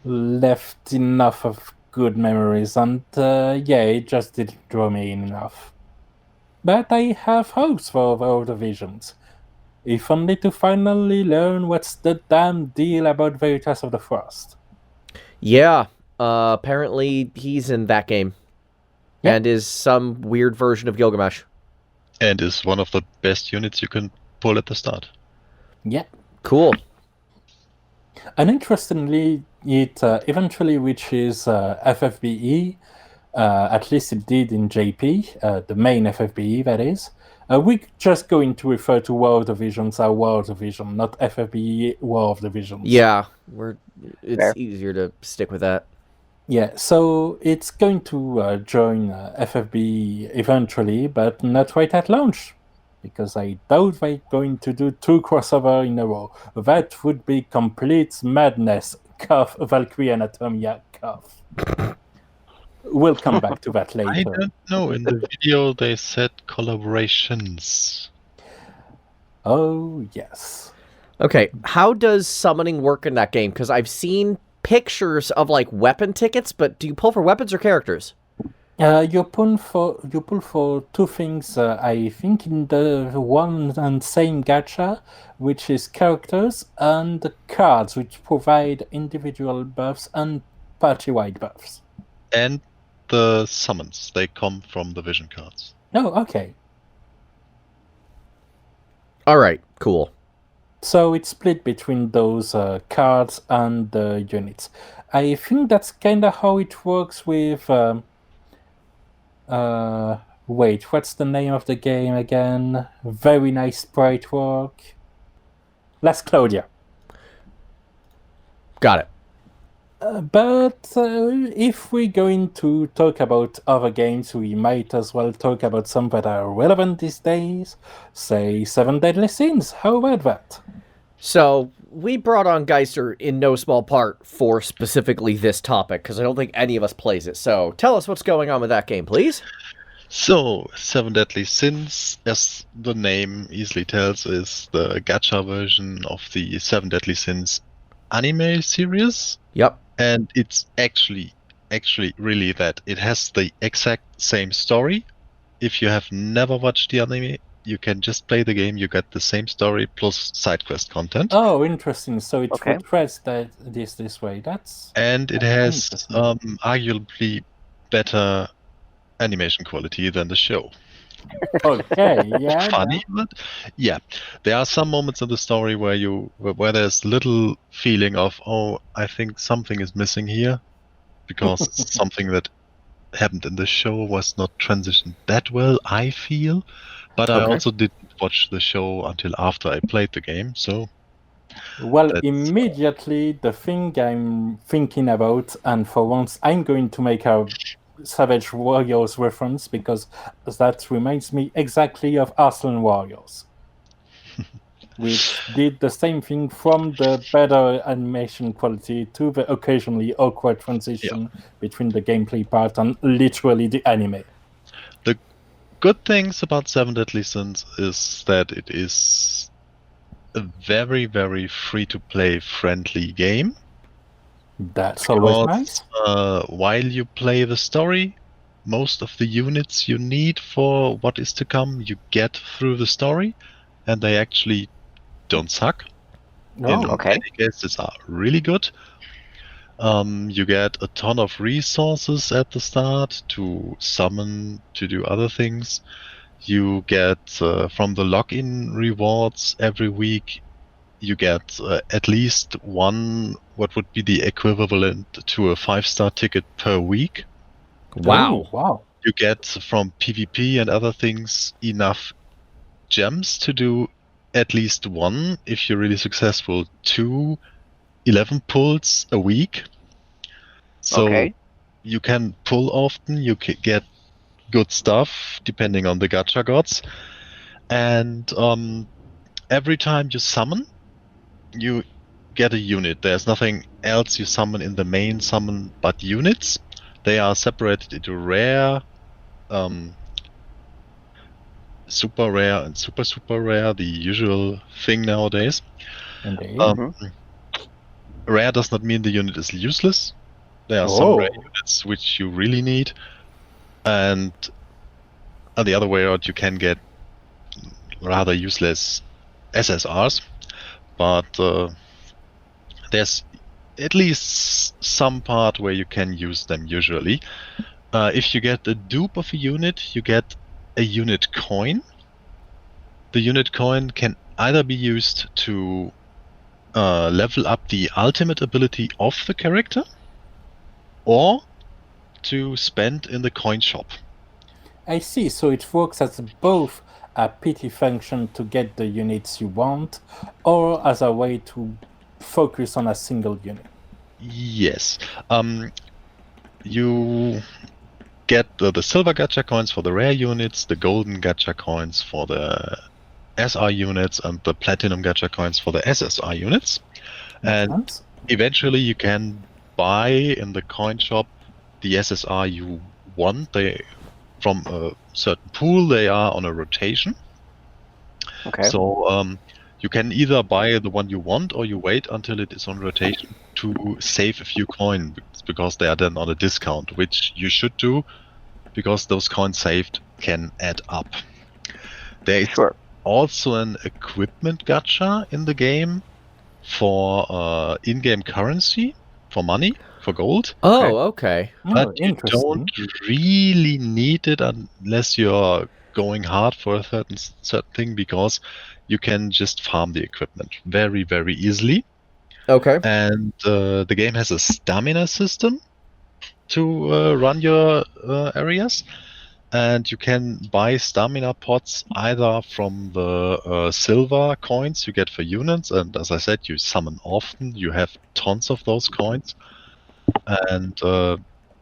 left enough of good memories, and yeah, it just didn't draw me in enough. But I have hopes for World of Visions, if only to finally learn what's the damn deal about Veritas of the Frost. Yeah, apparently he's in that game. Yeah. And is some weird version of Gilgamesh. And is one of the best units you can pull at the start. Yeah. Cool. And interestingly, it eventually reaches FFBE, at least it did in JP, the main FFBE, that is. We're just going to refer to World of Visions as World of Vision, not FFBE War of the Visions. Yeah, it's Fair. easier to stick with that. Yeah, so it's going to join FFBE eventually, but not right at launch, because I doubt they're going to do 2 crossover in a row. That would be complete madness. Cough, Valkyrie Anatomia, cough. We'll come back to that later. I don't know. In the video, they said collaborations. Oh, yes. Okay, how does summoning work in that game? Because I've seen pictures of, like, weapon tickets, but do you pull for weapons or characters? You pull for 2 things, I think, in the one and same gacha, which is characters and cards, which provide individual buffs and party-wide buffs. And the summons, they come from the vision cards. Oh, okay. All right, cool. So it's split between those cards and the units. I think that's kind of how it works with... wait, what's the name of the game again? Very nice sprite work. Last Claudia. Got it. But if we're going to talk about other games, we might as well talk about some that are relevant these days. Say 7 Deadly Sins. How about that? So, we brought on Geister in no small part for specifically this topic, because I don't think any of us plays it. So, tell us what's going on with that game, please. So, 7 Deadly Sins, as the name easily tells, is the gacha version of the 7 Deadly Sins anime series. Yep. And it's actually really that. It has the exact same story. If you have never watched the anime, you can just play the game. You get the same story plus side quest content. Oh, interesting. So it Okay. represents that this way. That's And it has interesting. arguably better animation quality than the show. Okay, yeah. Funny, but yeah, there are some moments in the story where there's little feeling of, oh, I think something is missing here, because something that happened in the show was not transitioned that well, I feel. But I Okay. also didn't watch the show until after I played the game, so Well, that's- immediately the thing I'm thinking about, and for once I'm going to make a Savage Warriors reference, because that reminds me exactly of Arslan Warriors, which did the same thing from the better animation quality to the occasionally awkward transition between the gameplay part and literally the anime. good things about 7 Deadly Sins is that it is a very, very free-to-play friendly game. That's always nice. While you play the story, most of the units you need for what is to come, you get through the story, and they actually don't suck. In okay. many cases are really good. You get a ton of resources at the start to summon, to do other things. You get from the login rewards every week, you get at least one, what would be the equivalent to a 5-star ticket per week. Wow. Oh, wow. You get from PvP and other things enough gems to do at least one, if you're really successful, 2 11 pulls a week. So Okay. you can pull often, you can get good stuff depending on the gacha gods. And every time you summon, you get a unit. There's nothing else you summon in the main summon but units. They are separated into rare, super rare, and super, super rare, the usual thing nowadays. Indeed. Rare does not mean the unit is useless. There are some rare Oh. units which you really need, and on the other way around, you can get rather useless SSRs, but there's at least some part where you can use them usually. If you get a dupe of a unit, you get a unit coin. The unit coin can either be used to level up the ultimate ability of the character, or to spend in the coin shop. I see, so it works as both a pity function to get the units you want, or as a way to focus on a single unit. Yes. You get the silver gacha coins for the rare units, the golden gacha coins for the SR units, and the platinum gacha coins for the SSR units. And Sense? eventually you can buy in the coin shop the SSR you want. They from a certain pool, they are on a rotation. Okay. So you can either buy the one you want, or you wait until it is on rotation to save a few coins, because they are then on a discount, which you should do, because those coins saved can add up. There is Sure. also an equipment gacha in the game for in-game currency, for money, for gold. Oh, okay. Oh, But you interesting. don't really need it unless you're going hard for a certain thing, because you can just farm the equipment very, very easily. Okay. And the game has a stamina system to run your areas. And you can buy stamina pots either from the silver coins you get for units, and as I said, you summon often. You have tons of those coins, and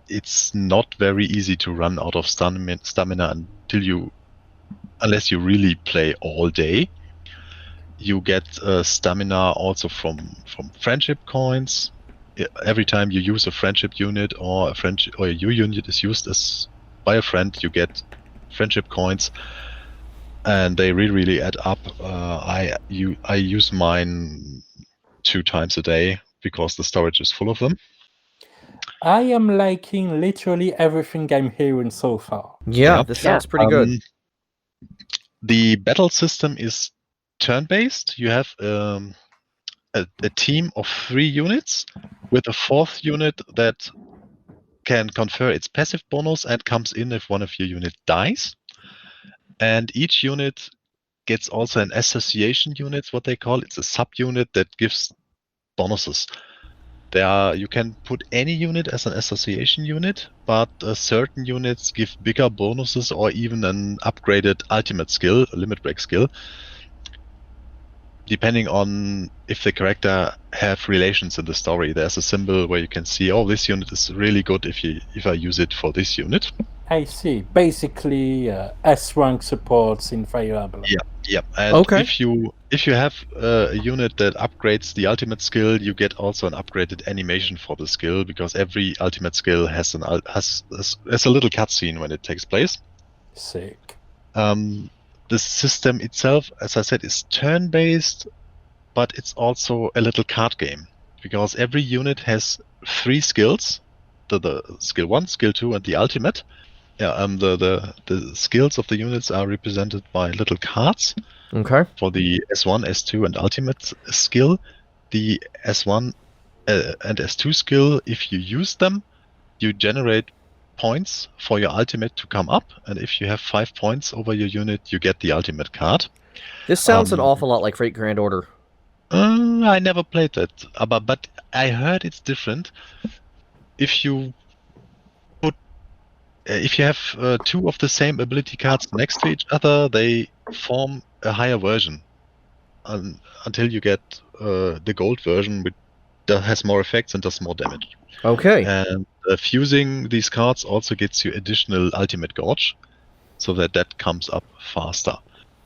it's not very easy to run out of stamina unless you really play all day. You get stamina also from friendship coins. Every time you use a friendship unit, or a your unit is used by a friend, you get friendship coins, and they really add up. I use mine 2 times a day because the storage is full of them. I am liking literally everything I'm hearing so far. Yeah, Yeah. this sounds pretty good. The battle system is turn-based. You have a team of 3 units with a 4th unit that can confer its passive bonus and comes in if one of your units dies. And each unit gets also an association unit, what they call. It's a sub-unit that gives bonuses. You can put any unit as an association unit, but certain units give bigger bonuses, or even an upgraded ultimate skill, a limit break skill, depending on if the character have relations in the story. There's a symbol where you can see, oh, this unit is really good if I use it for this unit. I see. Basically, S-rank supports in Fire Emblem. Yeah, and Okay. if you have a unit that upgrades the ultimate skill, you get also an upgraded animation for the skill, because every ultimate skill has a little cutscene when it takes place. Sick. The system itself, as I said, is turn-based, but it's also a little card game, because every unit has 3 skills: the skill 1, skill 2, and the ultimate. Yeah, the skills of the units are represented by little cards. Okay. For the S1, S2, and ultimate skill, the S1 and S2 skill, if you use them, you generate points for your ultimate to come up, and if you have 5 points over your unit, you get the ultimate card. This sounds an awful lot like Fate Grand Order. I never played that, but I heard it's different. If you have 2 of the same ability cards next to each other, they form a higher version until you get the gold version, which has more effects and does more damage. Okay. And fusing these cards also gets you additional ultimate gauge, so that comes up faster.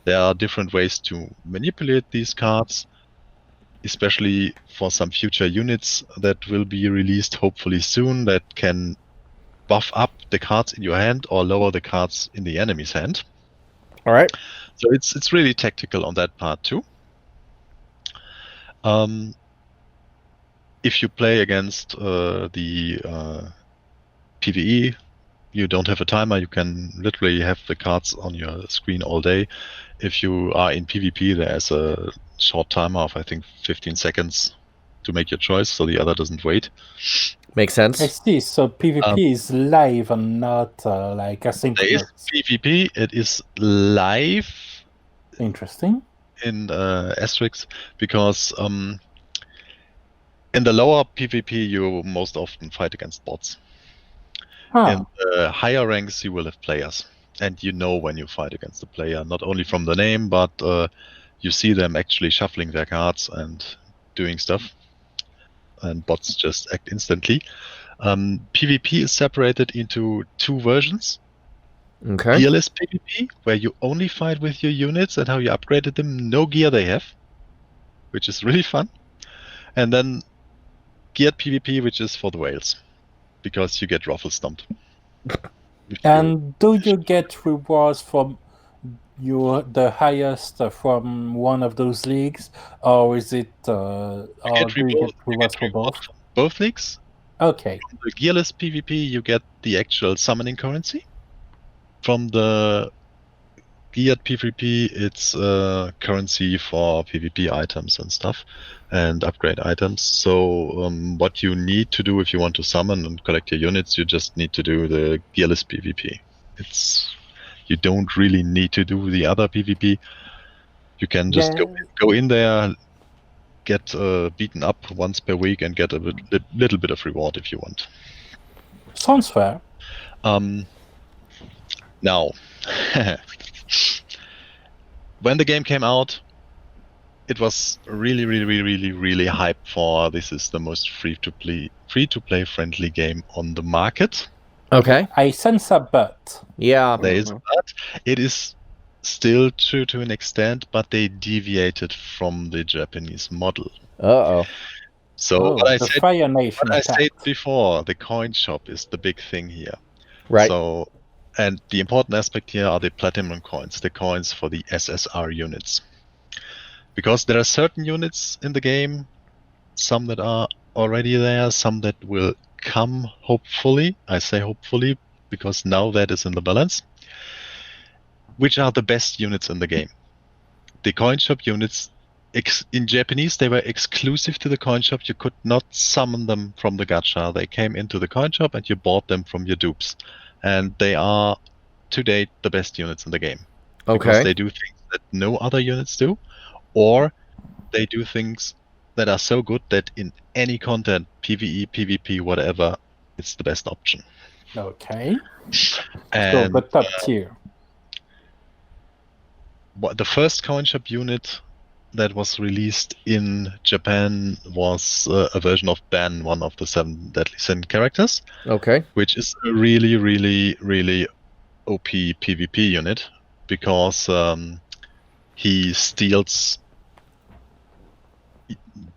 There are different ways to manipulate these cards, especially for some future units that will be released hopefully soon, that can buff up the cards in your hand or lower the cards in the enemy's hand. All right. So it's really tactical on that part too. if you play against the PvE, you don't have a timer. You can literally have the cards on your screen all day. If you are in PvP, there's a short timer of, I think, 15 seconds to make your choice, so the other doesn't wait. Makes I sense. see. So PvP is live and not like asynchronous. There is PvP. It is live. Interesting. In asterisks, because in the lower PvP you most often fight against bots. In the higher ranks you will have players, and you know when you fight against a player, not only from the name, but you see them actually shuffling their cards and doing stuff, and bots just act instantly. PvP is separated into two versions. Okay. Gearless PvP, where you only fight with your units and how you upgraded them, no gear they have, which is really fun. And then geared PvP, which is for the whales, because you get ruffle stomped. And do you get rewards from the highest from one of those leagues, or is it do you get rewards for both? Both leagues. Okay. From the gearless PvP, you get the actual summoning currency. From the geared PvP, it's currency for PvP items and stuff, and upgrade items. So what you need to do if you want to summon and collect your units, you just need to do the gearless PvP. You don't really need to do the other PvP. You can just go in there, get beaten up once per week, and get a little bit of reward if you want. Sounds fair. Now, when the game came out, it was really hype for this is the most free to play friendly game on the market. Okay. I sense a but. Yeah. There is a but. It is still true to an extent, but they deviated from the Japanese model. Uh-oh. So what I said attacked. before, the coin shop is the big thing here. Right. So, and the important aspect here are the platinum coins, the coins for the SSR units. Because there are certain units in the game, some that are already there, some that will come, hopefully. I say hopefully, because now that is in the balance. Which are the best units in the game? The coin shop units, in Japanese, they were exclusive to the coin shop. You could not summon them from the gacha. They came into the coin shop and you bought them from your dupes. And they are, to date, the best units in the game. Okay. Because they do things that no other units do, or they do things that are so good that in any content, PvE, PvP, whatever, it's the best option. Okay. And so the top tier. The first coin shop unit that was released in Japan was a version of Ban, one of the 7 Deadly Sin characters. Okay. Which is a really OP PvP unit, because he steals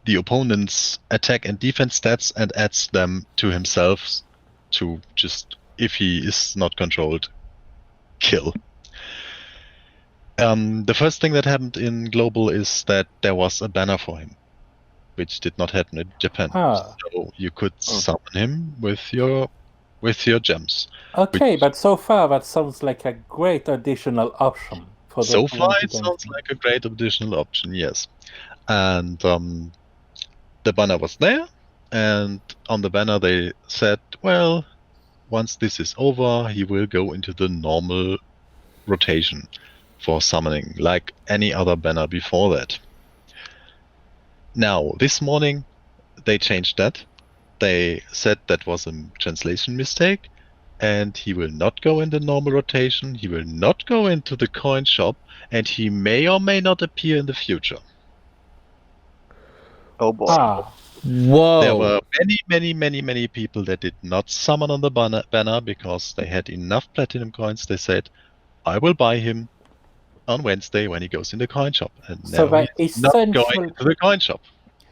the opponent's attack and defense stats and adds them to himself to just, if he is not controlled, kill. The first thing that happened in Global is that there was a banner for him, which did not happen in Japan. So you could summon him with your gems. Okay, but so far that sounds like a great additional option. So far it sounds like a great additional option, yes. And the banner was there, and on the banner they said, well, once this is over, he will go into the normal rotation for summoning, like any other banner before that. Now, this morning, they changed that. They said that was a translation mistake, and he will not go in the normal rotation, he will not go into the coin shop, and he may or may not appear in the future. Oh boy. Whoa. There were many people that did not summon on the banner because they had enough platinum coins. They said, I will buy him on Wednesday when he goes in the coin shop. And so now he's not going into the coin shop.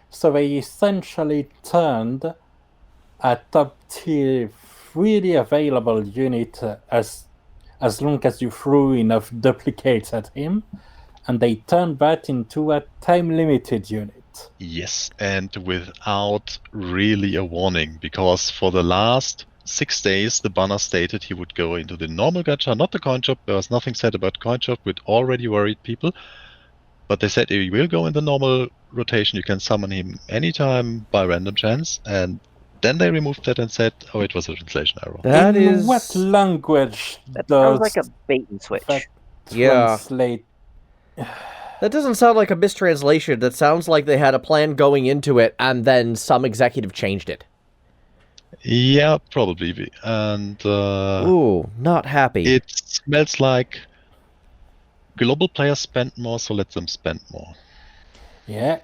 So they essentially turned a top tier, freely available unit as long as you threw enough duplicates at him, and they turned that into a time limited unit. Yes, and without really a warning, because for the last 6 days, the banner stated he would go into the normal gacha, not the coin shop. There was nothing said about coin shop with already worried people. But they said he will go in the normal rotation. You can summon him anytime by random chance. And then they removed that and said, oh, it was a translation error. That In is what language That does sounds like a bait and switch. that Yeah. translate? That doesn't sound like a mistranslation. That sounds like they had a plan going into it, and then some executive changed it. Yeah, probably. And Ooh, not happy. it smells like global players spend more, so let them spend more. Yeah.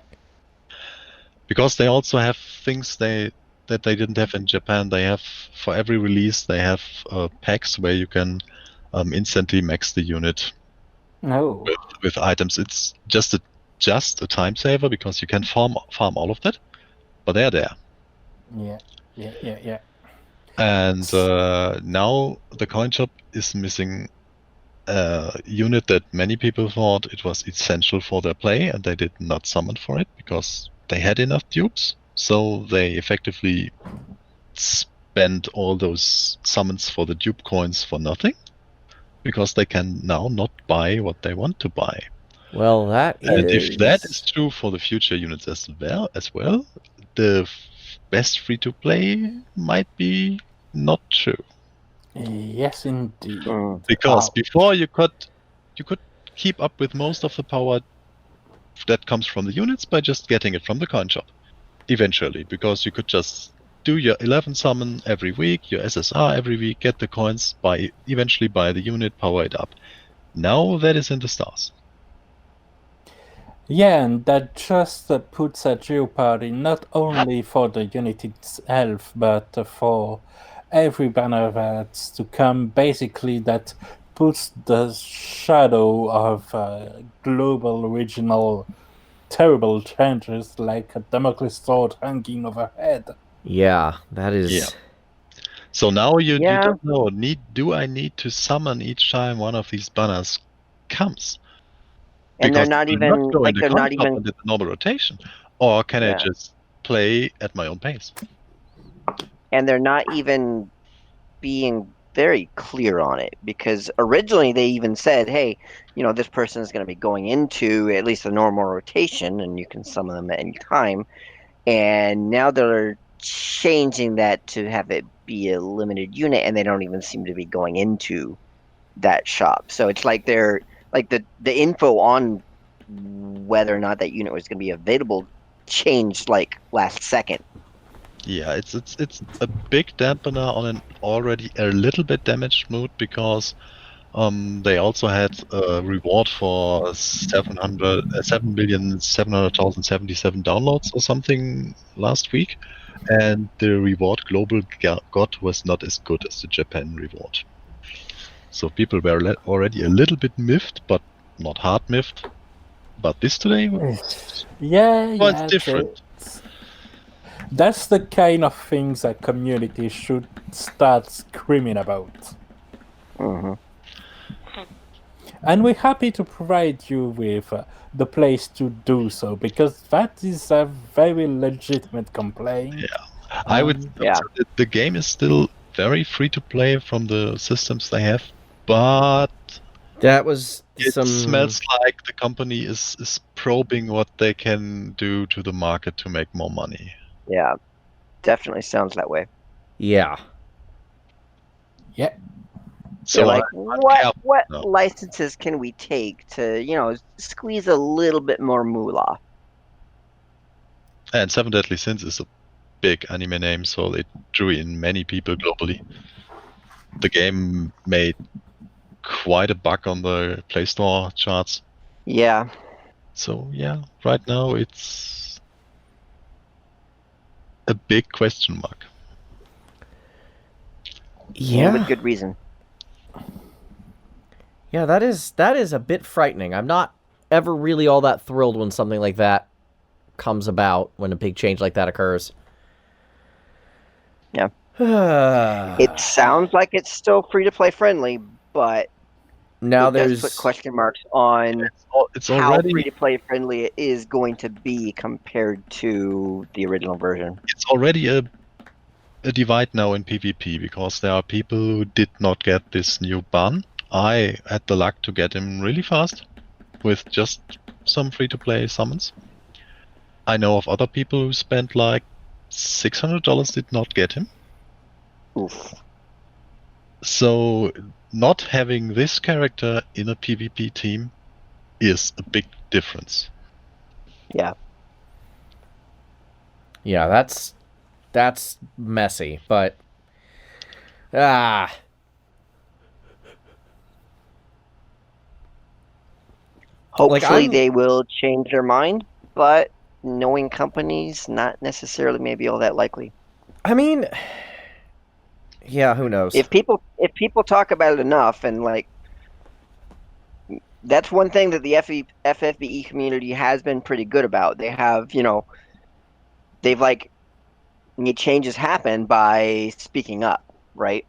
Because they also have things that they didn't have in Japan. They have, for every release, they have packs where you can instantly max the unit No. with items. It's just a time saver because you can farm all of that, but they're there. Yeah. And now the coin shop is missing a unit that many people thought it was essential for their play, and they did not summon for it because they had enough dupes. So they effectively spent all those summons for the dupe coins for nothing, because they can now not buy what they want to buy. Well, that And is... if that is true for the future units as well, the best free-to-play might be not true. Yes, indeed. Because Wow. before you could keep up with most of the power that comes from the units by just getting it from the coin shop. Eventually, because you could just do your 11 summon every week, your SSR every week, get the coins, eventually buy the unit, power it up. Now that is in the stars. Yeah, and that just puts a jeopardy not only for the unit itself, but for every banner that's to come. Basically, that puts the shadow of global, regional, terrible changes like a Damocles sword hanging overhead. Yeah, that is... Yeah. So now you Yeah. don't know, do I need to summon each time one of these banners comes? And they're Because not it will even go in like the they're not coin shop even under the normal rotation. Or can I Yeah. just play at my own pace? and they're not even being very clear on it, because originally they even said, hey, this person is going to be going into at least a normal rotation and you can summon them at any time. And now they're changing that to have it be a limited unit, and they don't even seem to be going into that shop. So it's like they're like the info on whether or not that unit was going to be available changed like last second. Yeah, it's a big dampener on an already a little bit damaged mood, because they also had a reward for 7,700,777 downloads or something last week, and the reward global got was not as good as the Japan reward. So people were already a little bit miffed, but not hard miffed. But this today was Yeah, different. That's the kind of things a community should start screaming about. Mm-hmm. And we're happy to provide you with the place to do so, because that is a very legitimate complaint. Yeah. I would Yeah. say that the game is still very free to play from the systems they have, but That was it some... smells like the company is probing what they can do to the market to make more money. Yeah, definitely sounds that way. Yeah. Yeah. So They're like, what now. licenses can we take to, squeeze a little bit more moolah? And Seven Deadly Sins is a big anime name, so it drew in many people globally. The game made quite a buck on the Play Store charts. Yeah. So yeah, right now it's a big question mark. Yeah. And with good reason. Yeah, that is a bit frightening. I'm not ever really all that thrilled when something like that comes about, when a big change like that occurs. Yeah. It sounds like it's still free to play friendly, but Now it does there's put question marks on It's how already free-to-play friendly it is going to be compared to the original version. it's already a divide now in PvP because there are people who did not get this new ban. I had the luck to get him really fast with just some free-to-play summons. I know of other people who spent like $600 did not get him. Oof. So not having this character in a PvP team is a big difference. Yeah. Yeah, that's messy, but Hopefully I'm- they will change their mind, but knowing companies, not necessarily maybe all that likely. I mean, yeah, who knows? If people talk about it enough, and like that's one thing that the FFBE community has been pretty good about. They have, they've like made changes happen by speaking up, right?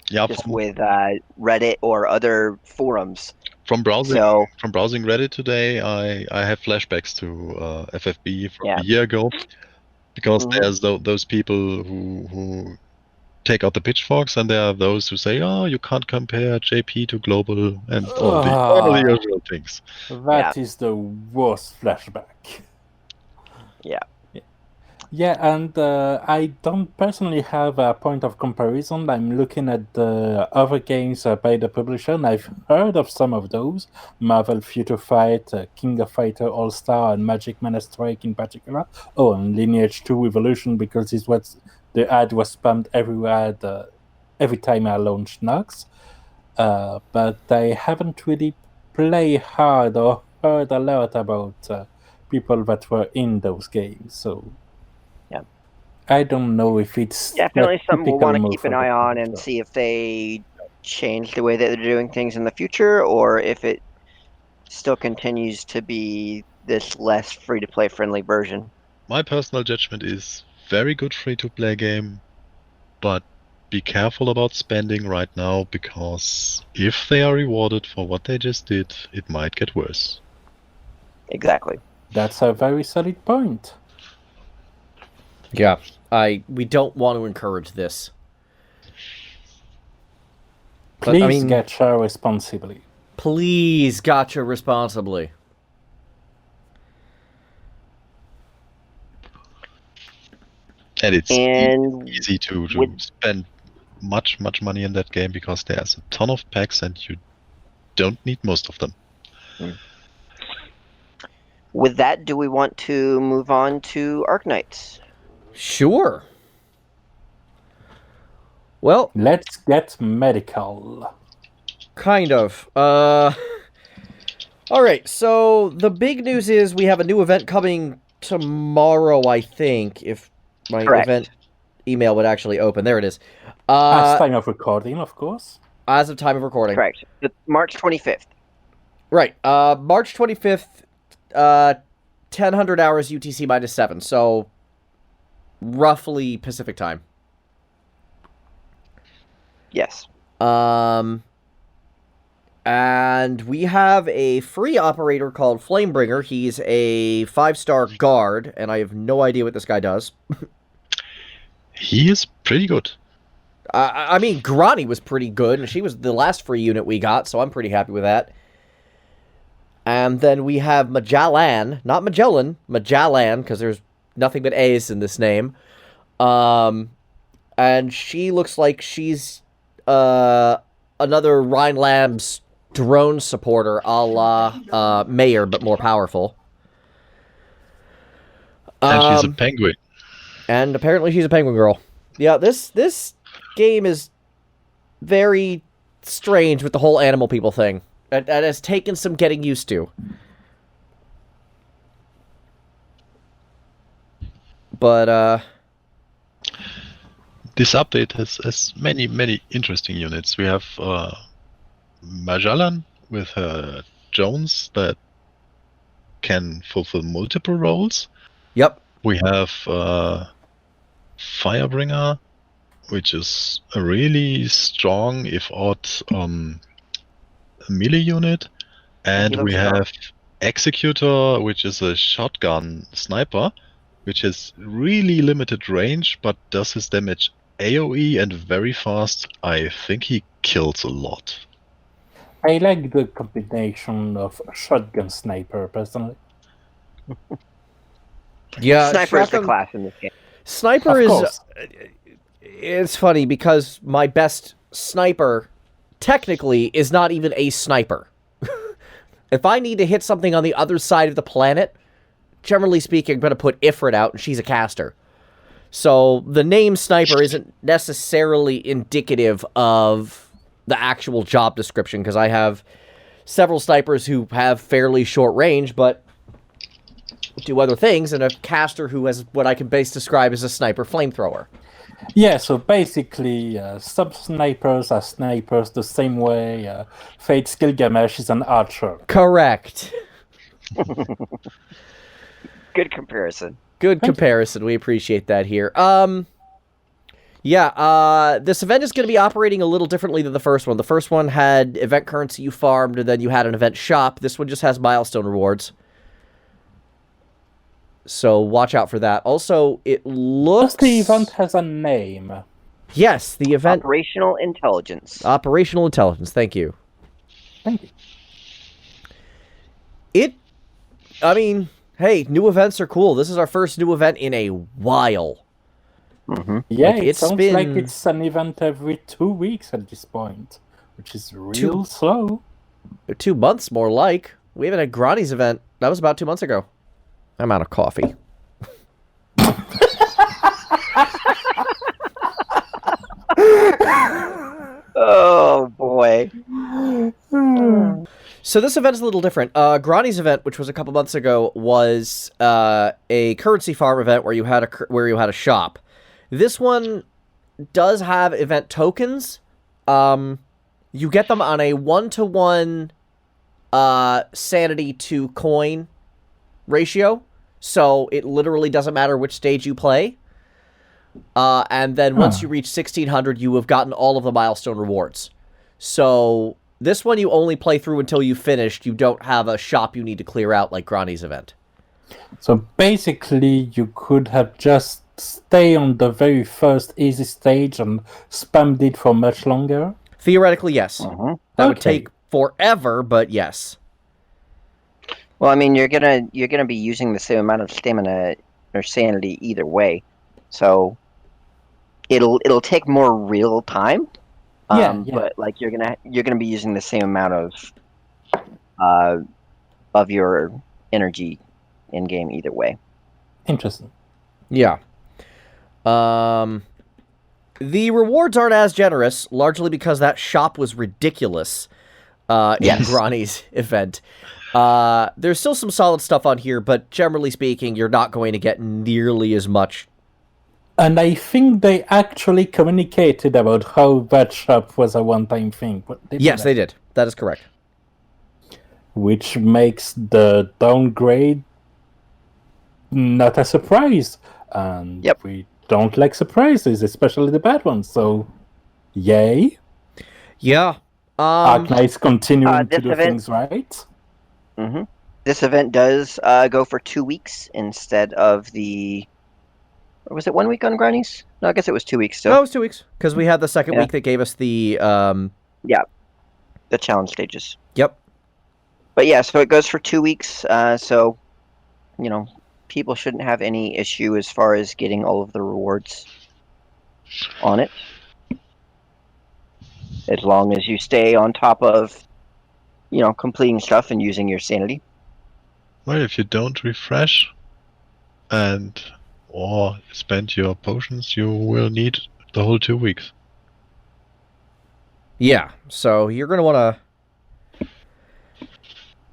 Yeah, Just with Reddit or other forums. from browsing So from browsing Reddit today, I have flashbacks to FFB from Yeah. a year ago because Mhm. there's those people who take out the pitchforks, and there are those who say, "Oh, you can't compare JP to global," and all the usual things. That is the worst flashback. Yeah. Yeah, and I don't personally have a point of comparison. I'm looking at the other games by the publisher, and I've heard of some of those. Marvel Future Fight, King of Fighter All-Star, and Magic Mana Strike in particular. Oh, and Lineage 2 Evolution, because it's what the ad was spammed everywhere every time I launched Nox. But I haven't really played hard or heard a lot about people that were in those games, so Yeah. I don't know if it's Definitely the something we'll typical want to move keep an for the eye on and publisher. see if they change the way that they're doing things in the future, or if it still continues to be this less free-to-play friendly version. My personal judgment is very good free-to-play game, but be careful about spending right now because if they are rewarded for what they just did, it might get worse. Exactly. That's a very solid point. Yeah, we don't want to encourage this. But, Please I mean, gacha responsibly. please gacha responsibly. And it's And easy to with- spend much money in that game because there's a ton of packs and you don't need most of them. With that, do we want to move on to Arknights? Sure. Well, Let's get medical. kind of. All right, so the big news is we have a new event coming tomorrow, I think, if my Correct. event email would actually open. There it is. As time of recording, of course. As of time of recording. Correct. The March 25th. Right. March 25th, 1000 hours UTC -7, so roughly Pacific time. Yes. And we have a free operator called Flamebringer. He's a 5-star guard, and I have no idea what this guy does. He is pretty good. I mean, Grani was pretty good, and she was the last free unit we got, so I'm pretty happy with that. And then we have Magallan, not Magellan, Magallan, because there's nothing but A's in this name. And she looks like she's another Rhinelamb's drone supporter, a la Mayor, but more powerful. And she's a penguin. And apparently she's a penguin girl. Yeah, this game is very strange with the whole animal people thing. It has taken some getting used to. But, This update has many interesting units. We have Magallan with her Jones that can fulfill multiple roles. yep. We have Firebringer, which is a really strong, if odd, a melee unit, and He we looks strong. have Executor, which is a shotgun sniper, which has really limited range, but does his damage AoE and very fast. I think he kills a lot. I like the combination of shotgun sniper, personally. Yeah, Sniper is the shotgun- class in this game. Sniper Of is. course. It's funny because my best sniper technically is not even a sniper. If I need to hit something on the other side of the planet, generally speaking, I'm going to put Ifrit out, and she's a caster. So the name sniper isn't necessarily indicative of the actual job description, because I have several snipers who have fairly short range, but do other things, and a caster who has what I can base describe as a sniper flamethrower. Yeah, so basically, some snipers are snipers the same way Fate's Gilgamesh is an archer. Correct. Good comparison. Good comparison. We appreciate that here. This event is going to be operating a little differently than the first one. The first one had event currency you farmed, and then you had an event shop. This one just has milestone rewards. So watch out for that. Also, it looks... The event has a name. Yes, the event... Operational intelligence. Operational intelligence, thank you. Thank you. Hey, new events are cool. This is our first new event in a while. Mm-hmm. Yeah, Like, it it's sounds been- like it's an event every 2 weeks at this point, which is real slow. 2 months, more like. We haven't had Grani's event. That was about 2 months ago. I'm out of coffee. Oh boy. So this event is a little different. Grani's event, which was a couple months ago, was a currency farm event where you had a shop. This one does have event tokens. You get them on a 1-to-1 sanity to coin ratio, so it literally doesn't matter which stage you play. And then once you reach 1600, you have gotten all of the milestone rewards. So this one you only play through until you finished. You don't have a shop you need to clear out like Grani's event. So basically, you could have just stay on the very first easy stage and spammed it for much longer. Theoretically, yes. Mhm. That would Okay. take forever, but yes. Well, I mean, you're gonna be using the same amount of stamina or sanity either way, so it'll take more real time. Yeah. But like you're gonna be using the same amount of your energy in game either way. Interesting. Yeah. The rewards aren't as generous, largely because that shop was ridiculous in Yes. Grani's event. There's still some solid stuff on here, but generally speaking, you're not going to get nearly as much. And I think they actually communicated about how that shop was a one-time thing. Yes, they did. That is correct. Which makes the downgrade not a surprise. And Yep. we don't like surprises, especially the bad ones. So, yay. Yeah. Arknights continuing to this do event- things right. Mm-hmm. This event does go for 2 weeks instead of the. Or was it 1 week on Grannies? No, I guess it was 2 weeks still. No, it was 2 weeks, because we had the second Yeah. week that gave us the... The challenge stages. Yep. But yeah, so it goes for 2 weeks. So, people shouldn't have any issue as far as getting all of the rewards on it. As long as you stay on top of, completing stuff and using your sanity. Well, if you don't refresh or spend your potions, you will need the whole 2 weeks. Yeah, so you're going to want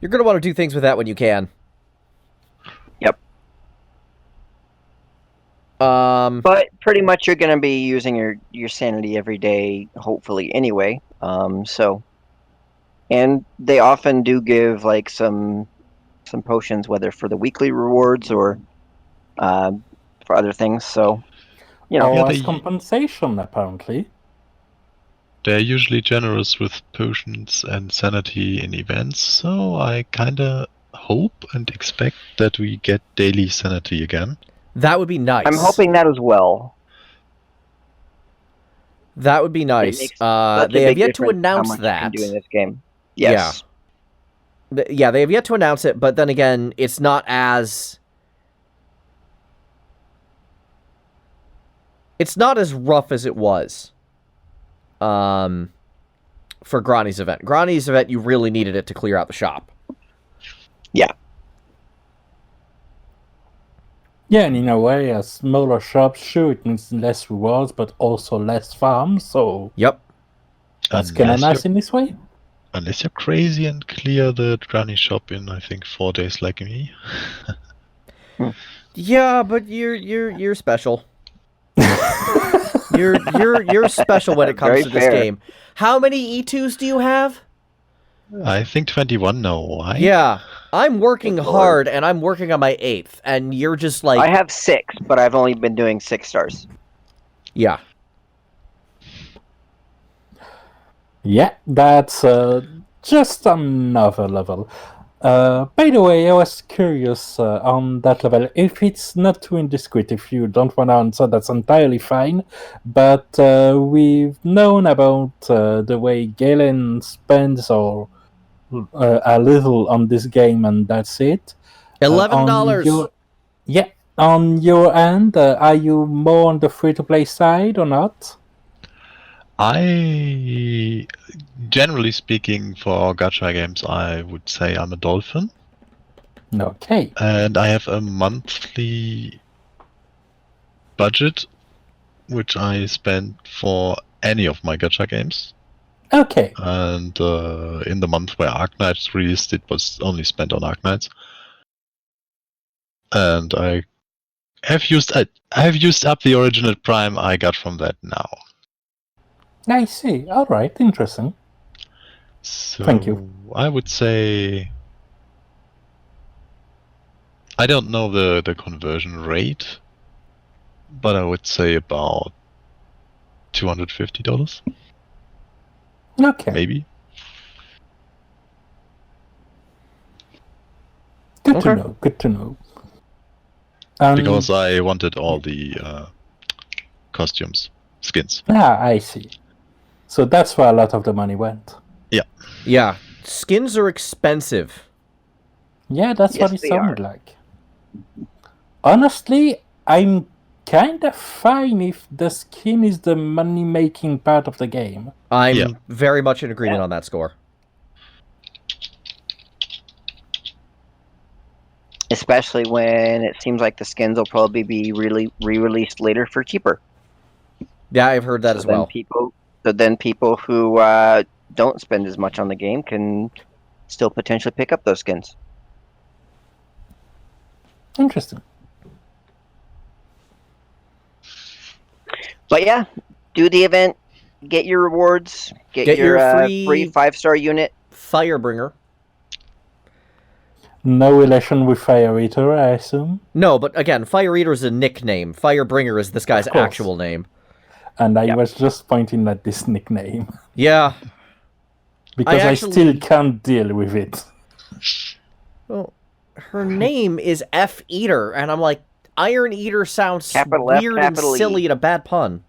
to do things with that when you can. Yep. But pretty much you're going to be using your sanity every day, hopefully, anyway. And they often do give like some potions, whether for the weekly rewards or for other things. So, Or Yeah, as they- compensation, apparently. they're usually generous with potions and sanity in events, so I kinda hope and expect that we get daily sanity again. That would be nice. I'm hoping that as well. That would be nice. It makes such a They have big yet to difference how announce much you that. can do in this game. Yes. Yeah, they have yet to announce it, but then again, it's not as... It's not as rough as it was for Grani's event. Grani's event, you really needed it to clear out the shop. Yeah. Yeah, and in a way, a smaller shop, sure, it means less rewards, but also less farms, so Yep. that's kind of Unless nice you're- in this way. Unless you're crazy and clear the granny shop in, I think, 4 days like me. Yeah, but you're special. You're special when it comes Very to this fair. game. How many E2s do you have? I think 21 now. Why? Yeah, I'm working Good lord. hard, and I'm working on my 8th, and you're just like... I have 6, but I've only been doing 6 stars. Yeah. Yeah, that's just another level. By the way, I was curious on that level. If it's not too indiscreet, if you don't want to answer, that's entirely fine. But we've known about the way Galen spends or a little on this game, and that's it. $11. Yeah, on your end, are you more on the free-to-play side or not? I, generally speaking, for gacha games, I would say I'm a dolphin. Okay. And I have a monthly budget, which I spend for any of my gacha games. Okay. And in the month where Arknights released, it was only spent on Arknights. And I have used up the original Prime I got from that now. I see. All right. Interesting. So Thank you. I would say I don't know the conversion rate, but I would say about $250, Okay. maybe. Good to Okay. know. Good to know. Because I wanted all the costumes, skins. I see. So that's where a lot of the money went. Yeah, skins are expensive. Yeah, that's what Yes, it they sounded like. Honestly, I'm kind of fine if the skin is the money-making part of the game. I'm Yeah. very much in agreement on that score. Especially when it seems like the skins will probably be re-released later for cheaper. Yeah, I've heard that as well. Then people who don't spend as much on the game can still potentially pick up those skins. Interesting. But yeah, do the event, get your rewards, get your free 5-star unit. Firebringer. No relation with Fire Eater, I assume. No, but again, Fire Eater is a nickname. Firebringer is this guy's Of course. actual name. And I Yeah. was just pointing at this nickname. Yeah. Because I actually- still can't deal with it. Well, her name is F Eater, and I'm like, Iron Eater sounds Capital F, weird and capital E. silly and a bad pun.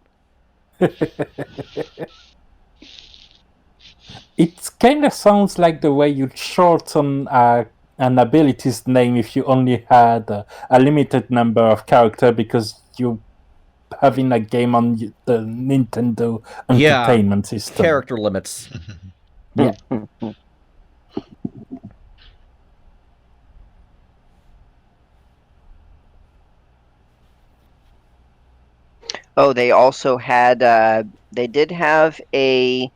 It kind of sounds like the way you'd shorten an ability's name if you only had a limited number of characters because you having a game on the Nintendo Yeah, Entertainment System. Character limits. Yeah. Oh, they also had they did have a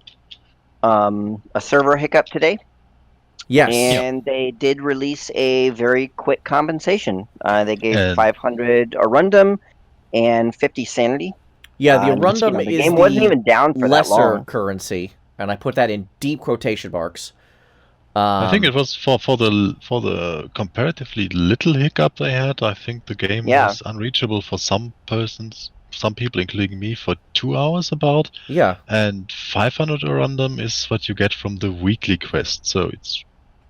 server hiccup today, Yes. and they did release a very quick compensation. They gave And- 500 Arundum and 50 sanity. Yeah, the And, Arundum the is game wasn't even down for that lesser long. currency, and I put that in deep quotation marks. I think it was for the comparatively little hiccup they had. I think the game Yeah. was unreachable for some persons. some people, including me, for 2 hours about. Yeah. And 500 around them is what you get from the weekly quest. So it's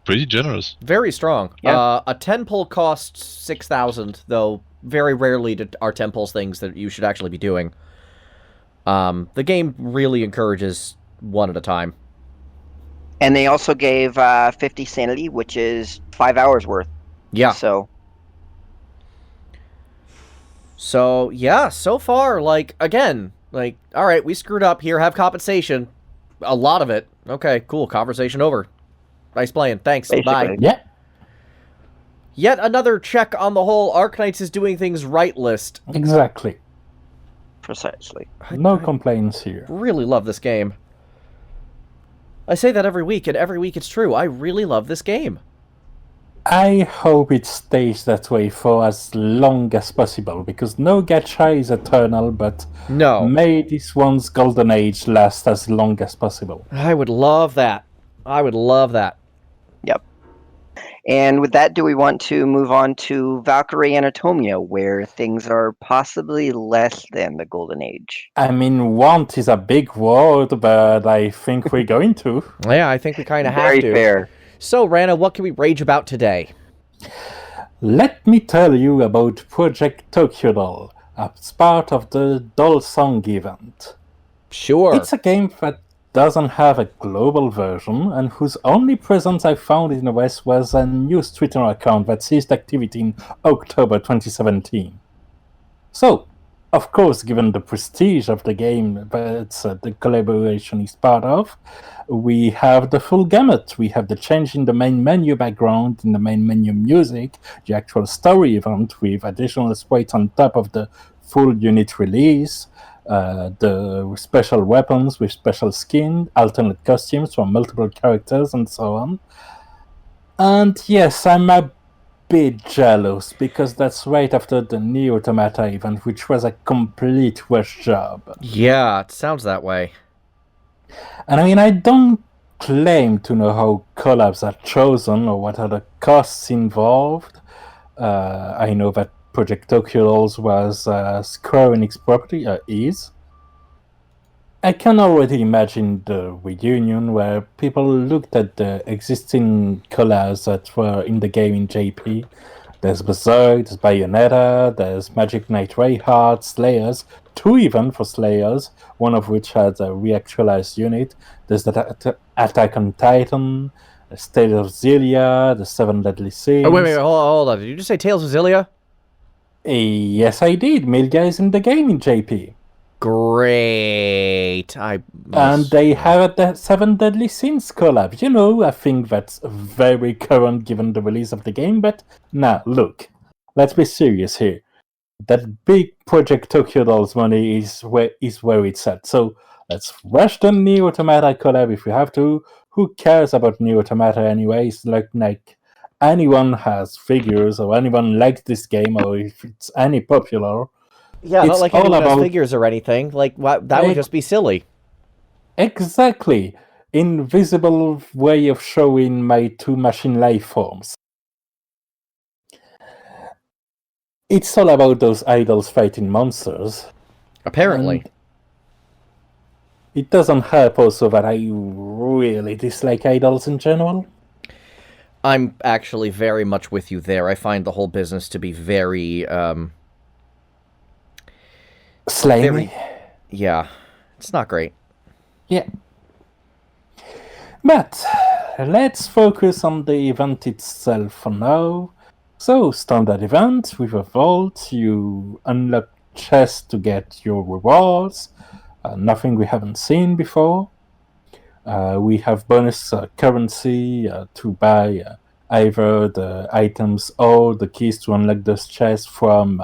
pretty generous. Very strong. Yeah. A 10 pull costs 6,000, though very rarely are 10 pulls things that you should actually be doing. The game really encourages one at a time. And they also gave 50 sanity, which is 5 hours worth. Yeah. So, yeah, so far, like, again, like, all right, we screwed up here, have compensation. A lot of it. Okay, cool, conversation over. Nice playing, thanks, Basically. bye. Yeah. Yet another check on the whole Arknights is doing things right list. Exactly. Precisely. No complaints here. Really love this game. I say that every week, and every week it's true. I really love this game. I hope it stays that way for as long as possible, because no gacha is eternal, but No. may this one's golden age last as long as possible. I would love that. I would love that. Yep. And with that, do we want to move on to Valkyrie Anatomia, where things are possibly less than the golden age? I mean, want is a big word, but I think we're going to. Yeah, I think we kind of have Very to. fair. So, Rana, what can we rage about today? Let me tell you about Project Tokyo Doll, as part of the Doll Song event. Sure. It's a game that doesn't have a global version, and whose only presence I found in the West was a news Twitter account that ceased activity in October 2017. So, of course, given the prestige of the game that the collaboration is part of, we have the full gamut. We have the change in the main menu background, in the main menu music, the actual story event with additional sprites on top of the full unit release, the special weapons with special skin, alternate costumes for multiple characters, and so on. And yes, I'm a bit jealous, because that's right after the Nier Automata event, which was a complete rush job. Yeah, it sounds that way. And I mean, I don't claim to know how collabs are chosen or what are the costs involved. I know that Project Tokyo Dolls was Square Enix property, is. I can already imagine the reunion where people looked at the existing collabs that were in the game in JP. There's Berserk, there's Bayonetta, there's Magic Knight Rayheart, Slayers, 2 even for Slayers, one of which has a reactualized unit. There's the Attack on Titan, the State of Zelia, the 7 Deadly Sins. Oh, wait, hold on. Did you just say Tales of Xillia? Yes, I did. Milga is in the game in JP. Great. And they have the 7 Deadly Sins collab. You know, I think that's very current given the release of the game, but now, look. Let's be serious here. That big Project Tokyo Dolls money is where it's at. So let's rush the Nier Automata collab if we have to. Who cares about Nier Automata anyway? It's like anyone has figures, or anyone likes this game, or if it's any popular. Yeah, It's not like all anyone has about- figures or anything. Like, that would just be silly. Exactly. Invisible way of showing my 2 machine life forms. It's all about those idols fighting monsters. Apparently. And it doesn't help also that I really dislike idols in general. I'm actually very much with you there. I find the whole business to be very, Slimy. yeah, it's not great. Yeah. But let's focus on the event itself for now. So, standard event with a vault, you unlock chests to get your rewards. Nothing we haven't seen before. We have bonus currency to buy either the items or the keys to unlock those chests from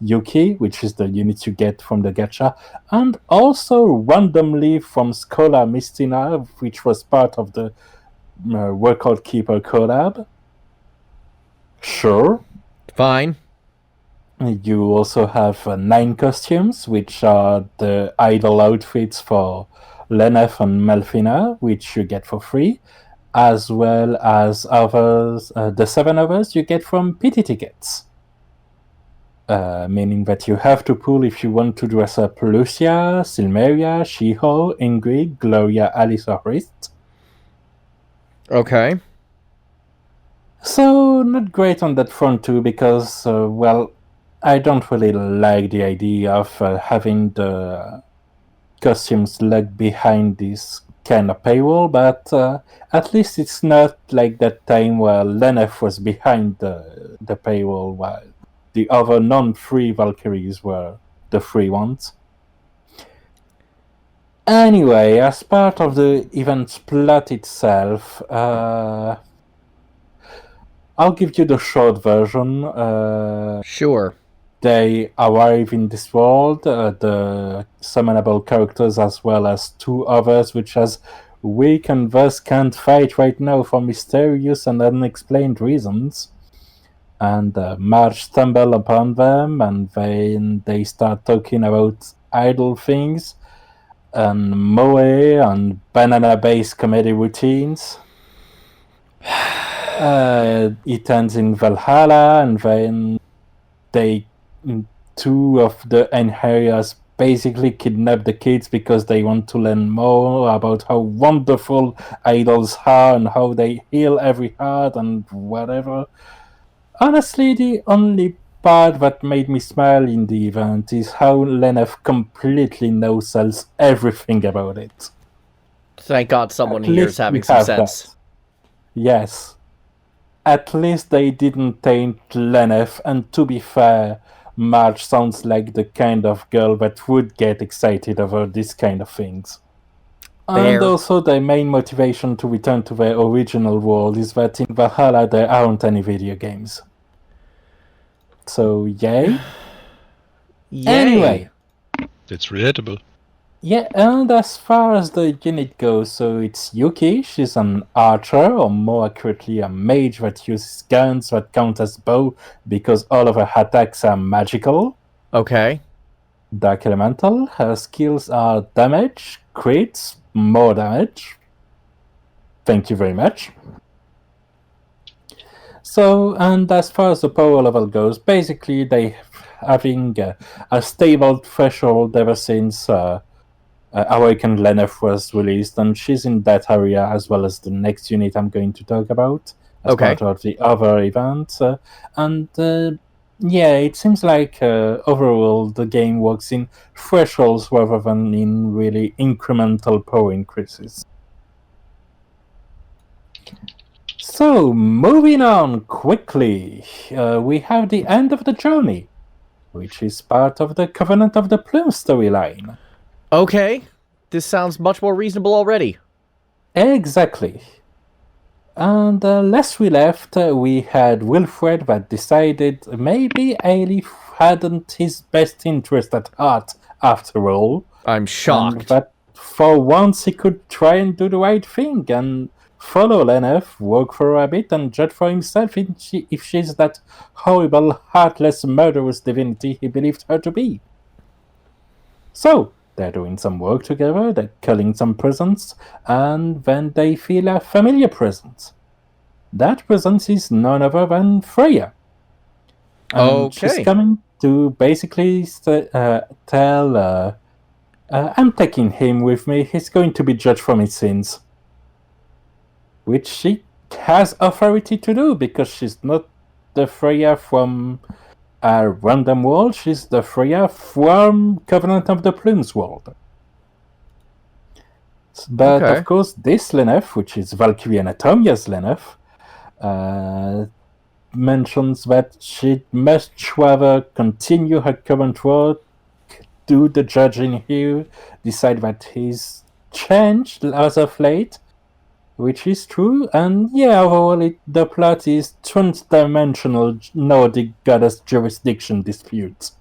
Yuki, which is the unit you get from the gacha, and also randomly from Scholar Mistina, which was part of the Workout Keeper collab. Sure. Fine. You also have 9 costumes, which are the idol outfits for Lenef and Melfina, which you get for free, as well as others. The 7 others you get from pity tickets. meaning that you have to pull if you want to dress up Lucia, Silmeria, Shiho, Ingrid, Gloria, Alice, or Rist. Okay. So, not great on that front too, because, I don't really like the idea of having the costumes lag behind this kind of paywall, but at least it's not like that time where Lenef was behind the paywall while the other non-free Valkyries were the free ones. Anyway, as part of the event's plot itself, I'll give you the short version. Sure. They arrive in this world, the summonable characters as well as two others, which as weak and thus can't fight right now for mysterious and unexplained reasons. And Marge stumble upon them, and then they start talking about idle things, and moe, and banana-based comedy routines. It ends in Valhalla, and then two of the Einherjars basically kidnap the kids because they want to learn more about how wonderful idols are and how they heal every heart and whatever. Honestly, the only part that made me smile in the event is how Lenef completely no-sells everything about it. Thank God someone At here least is having we some have sense. that. Yes. At least they didn't taint Lenef, and to be fair, Marge sounds like the kind of girl that would get excited over this kind of things. Fair. And also the main motivation to return to their original world is that in Valhalla there aren't any video games. So, yay? Yay. Anyway. It's relatable. Yeah, and as far as the unit goes, so it's Yuki. She's an archer, or more accurately, a mage that uses guns that count as bow because all of her attacks are magical. Okay. Dark Elemental. Her skills are damage, crits, more damage. Thank you very much. So, and as far as the power level goes, basically they having a stable threshold ever since Awakened Lenef was released, and she's in that area as well as the next unit I'm going to talk about as part of the other event. Yeah, it seems like overall the game works in thresholds rather than in really incremental power increases. So, moving on quickly, we have the end of the journey, which is part of the Covenant of the Plume storyline. Okay. This sounds much more reasonable already. Exactly. And last we left, we had Wilfred that decided maybe Aelif hadn't his best interest at heart after all. I'm shocked. And that for once he could try and do the right thing and follow Lenef, work for her a bit, and judge for himself if she's that horrible, heartless, murderous divinity he believed her to be. So, they're doing some work together, they're killing some presents, and then they feel a familiar presence. That presence is none other than Freya. And she's coming to basically tell, I'm taking him with me, he's going to be judged for his sins. Which she has authority to do, because she's not the Freya from a random world, she's the Freya from Covenant of the Plumes world. But of course, this Lenef, which is Valkyrie Anatomia's Lenef, mentions that she'd much rather continue her current work, do the judging here, decide that he's changed as of late, which is true, and yeah, overall the plot is trans-dimensional Nordic goddess jurisdiction disputes.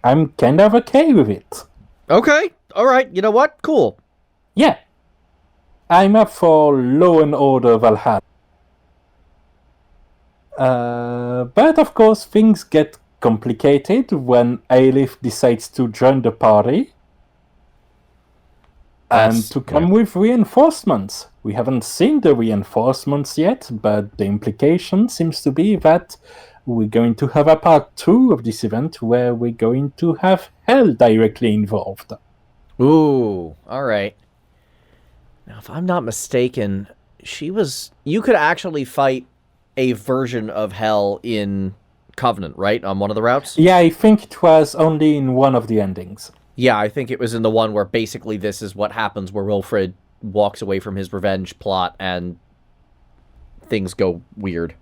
I'm kind of okay with it. Okay, alright, you know what? Cool. Yeah. I'm up for Law and Order Valhalla. But of course things get complicated when Aelif decides to join the party. And to come with reinforcements. We haven't seen the reinforcements yet, but the implication seems to be that we're going to have a part 2 of this event where we're going to have Hell directly involved. Ooh, all right. Now, if I'm not mistaken, you could actually fight a version of Hell in Covenant, right? On one of the routes? Yeah, I think it was only in one of the endings. Yeah, I think it was in the one where basically this is what happens, where Wilfred walks away from his revenge plot and things go weird.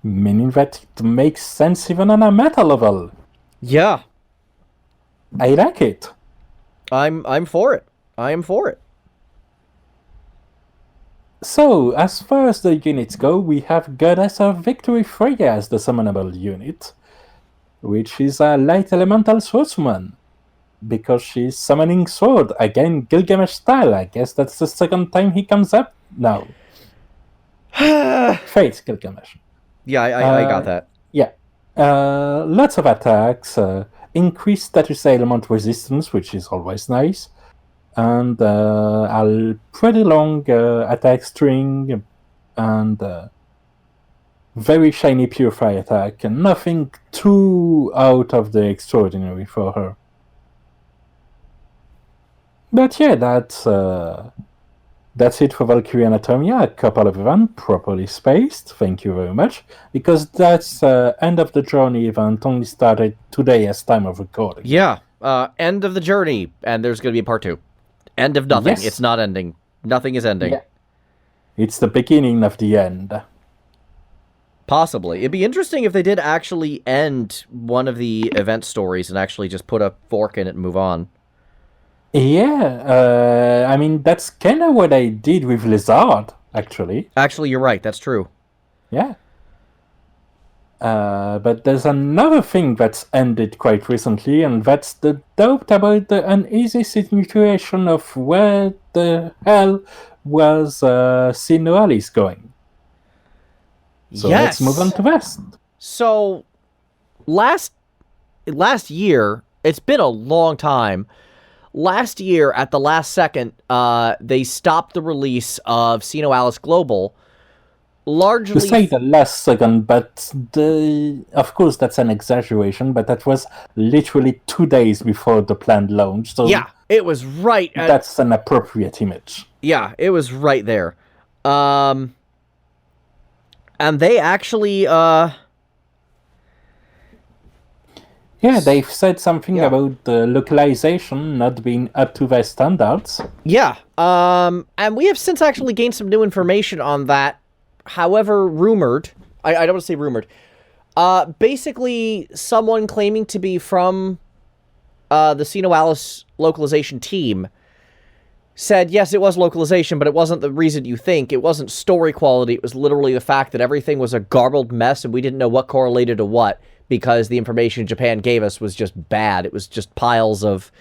Meaning that it makes sense even on a meta level. Yeah. I like it. I'm for it. I am for it. So, as far as the units go, we have Goddess of Victory Freya as the summonable unit, which is a light elemental swordswoman, because she's summoning sword, again Gilgamesh style. I guess that's the second time he comes up now. Fate Gilgamesh. Yeah, I got that. Yeah. Lots of attacks, increased status element resistance, which is always nice, and a pretty long attack string, and very shiny Purify attack, and nothing too out of the extraordinary for her. But yeah, that's it for Valkyrie Anatomia. A couple of events properly spaced. Thank you very much. Because that's end of the journey event only started today as time of recording. Yeah, end of the journey, and there's going to be a part 2. End of nothing. Yes. It's not ending. Nothing is ending. Yeah. It's the beginning of the end. Possibly. It'd be interesting if they did actually end one of the event stories and actually just put a fork in it and move on. Yeah, I mean, that's kind of what I did with Lizard, actually. Actually, you're right. That's true. Yeah. But there's another thing that's ended quite recently, and that's the doubt about the uneasy situation of where the hell was Sinoalis going. So yes. Let's move on to West. So, last year, it's been a long time. Last year, at the last second, they stopped the release of Sinoalis Global, largely... To say the last second, but of course that's an exaggeration, but that was literally 2 days before the planned launch. So yeah, it was right... That's an appropriate image. Yeah, it was right there. And they actually... Yeah, they've said something about the localization not being up to their standards. Yeah, and we have since actually gained some new information on that. However, rumored, I don't want to say rumored, basically someone claiming to be from the Sinoalis localization team said, yes, it was localization, but it wasn't the reason you think. It wasn't story quality. It was literally the fact that everything was a garbled mess and we didn't know what correlated to what, because the information Japan gave us was just bad. It was just piles of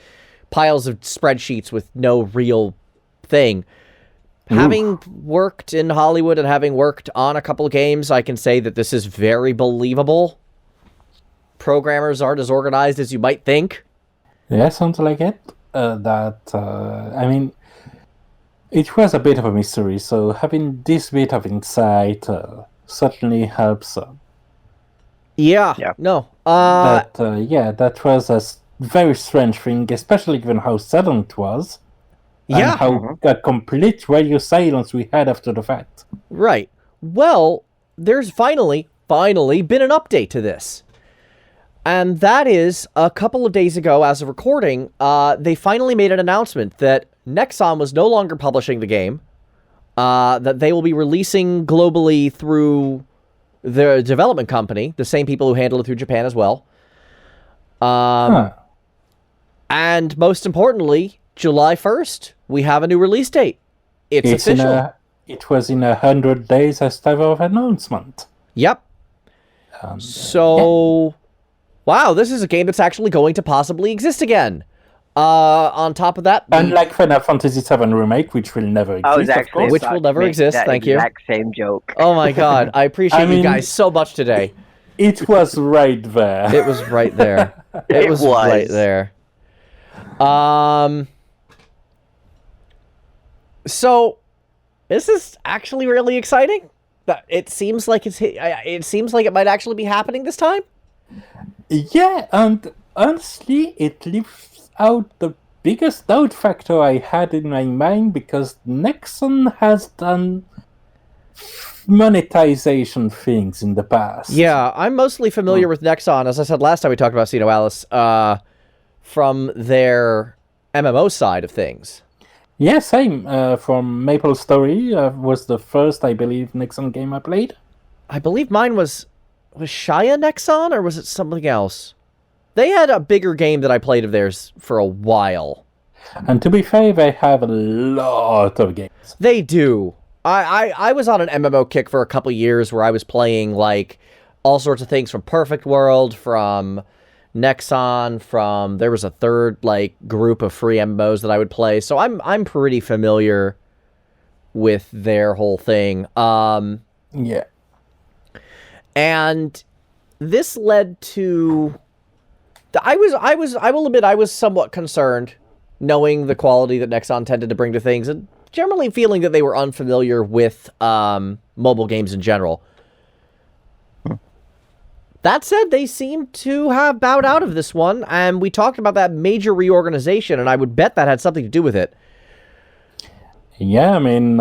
spreadsheets with no real thing. Ooh. Having worked in Hollywood and having worked on a couple of games, I can say that this is very believable. Programmers aren't as organized as you might think. Yeah, sounds like it. I mean, it was a bit of a mystery, so having this bit of insight certainly helps. Yeah. No. That was a very strange thing, especially given how sudden it was. Yeah. And how a complete radio silence we had after the fact. Right. Well, there's finally been an update to this. And that is, a couple of days ago, as of recording, they finally made an announcement that Nexon was no longer publishing the game, that they will be releasing globally through their development company, the same people who handle it through Japan as well. And most importantly, July 1st, we have a new release date. It's official. It was in 100 days as type of announcement. Yep. Wow, this is a game that's actually going to possibly exist again. On top of that... Unlike Final Fantasy VII Remake, which will never exist, which will never exist, thank you. Exact same joke. Oh my god, I appreciate you guys so much today. It was right there. It was right there. It was right there. So, this is actually really exciting. it seems like it might actually be happening this time. Yeah, and honestly, it leaves out the biggest doubt factor I had in my mind, because Nexon has done monetization things in the past. Yeah, I'm mostly familiar with Nexon, as I said last time we talked about Sino Alice, from their MMO side of things. Yeah, same. From Maple Story was the first, I believe, Nexon game I played. I believe mine was Shia Nexon, or was it something else? They had a bigger game that I played of theirs for a while. And to be fair, they have a lot of games. They do. I was on an MMO kick for a couple years where I was playing like all sorts of things from Perfect World, from Nexon, there was a third like group of free MMOs that I would play. So I'm pretty familiar with their whole thing. Yeah. And this led to I will admit I was somewhat concerned knowing the quality that Nexon tended to bring to things, and generally feeling that they were unfamiliar with mobile games in general. That said, they seem to have bowed out of this one, and we talked about that major reorganization, and I would bet that had something to do with it. Yeah, I mean,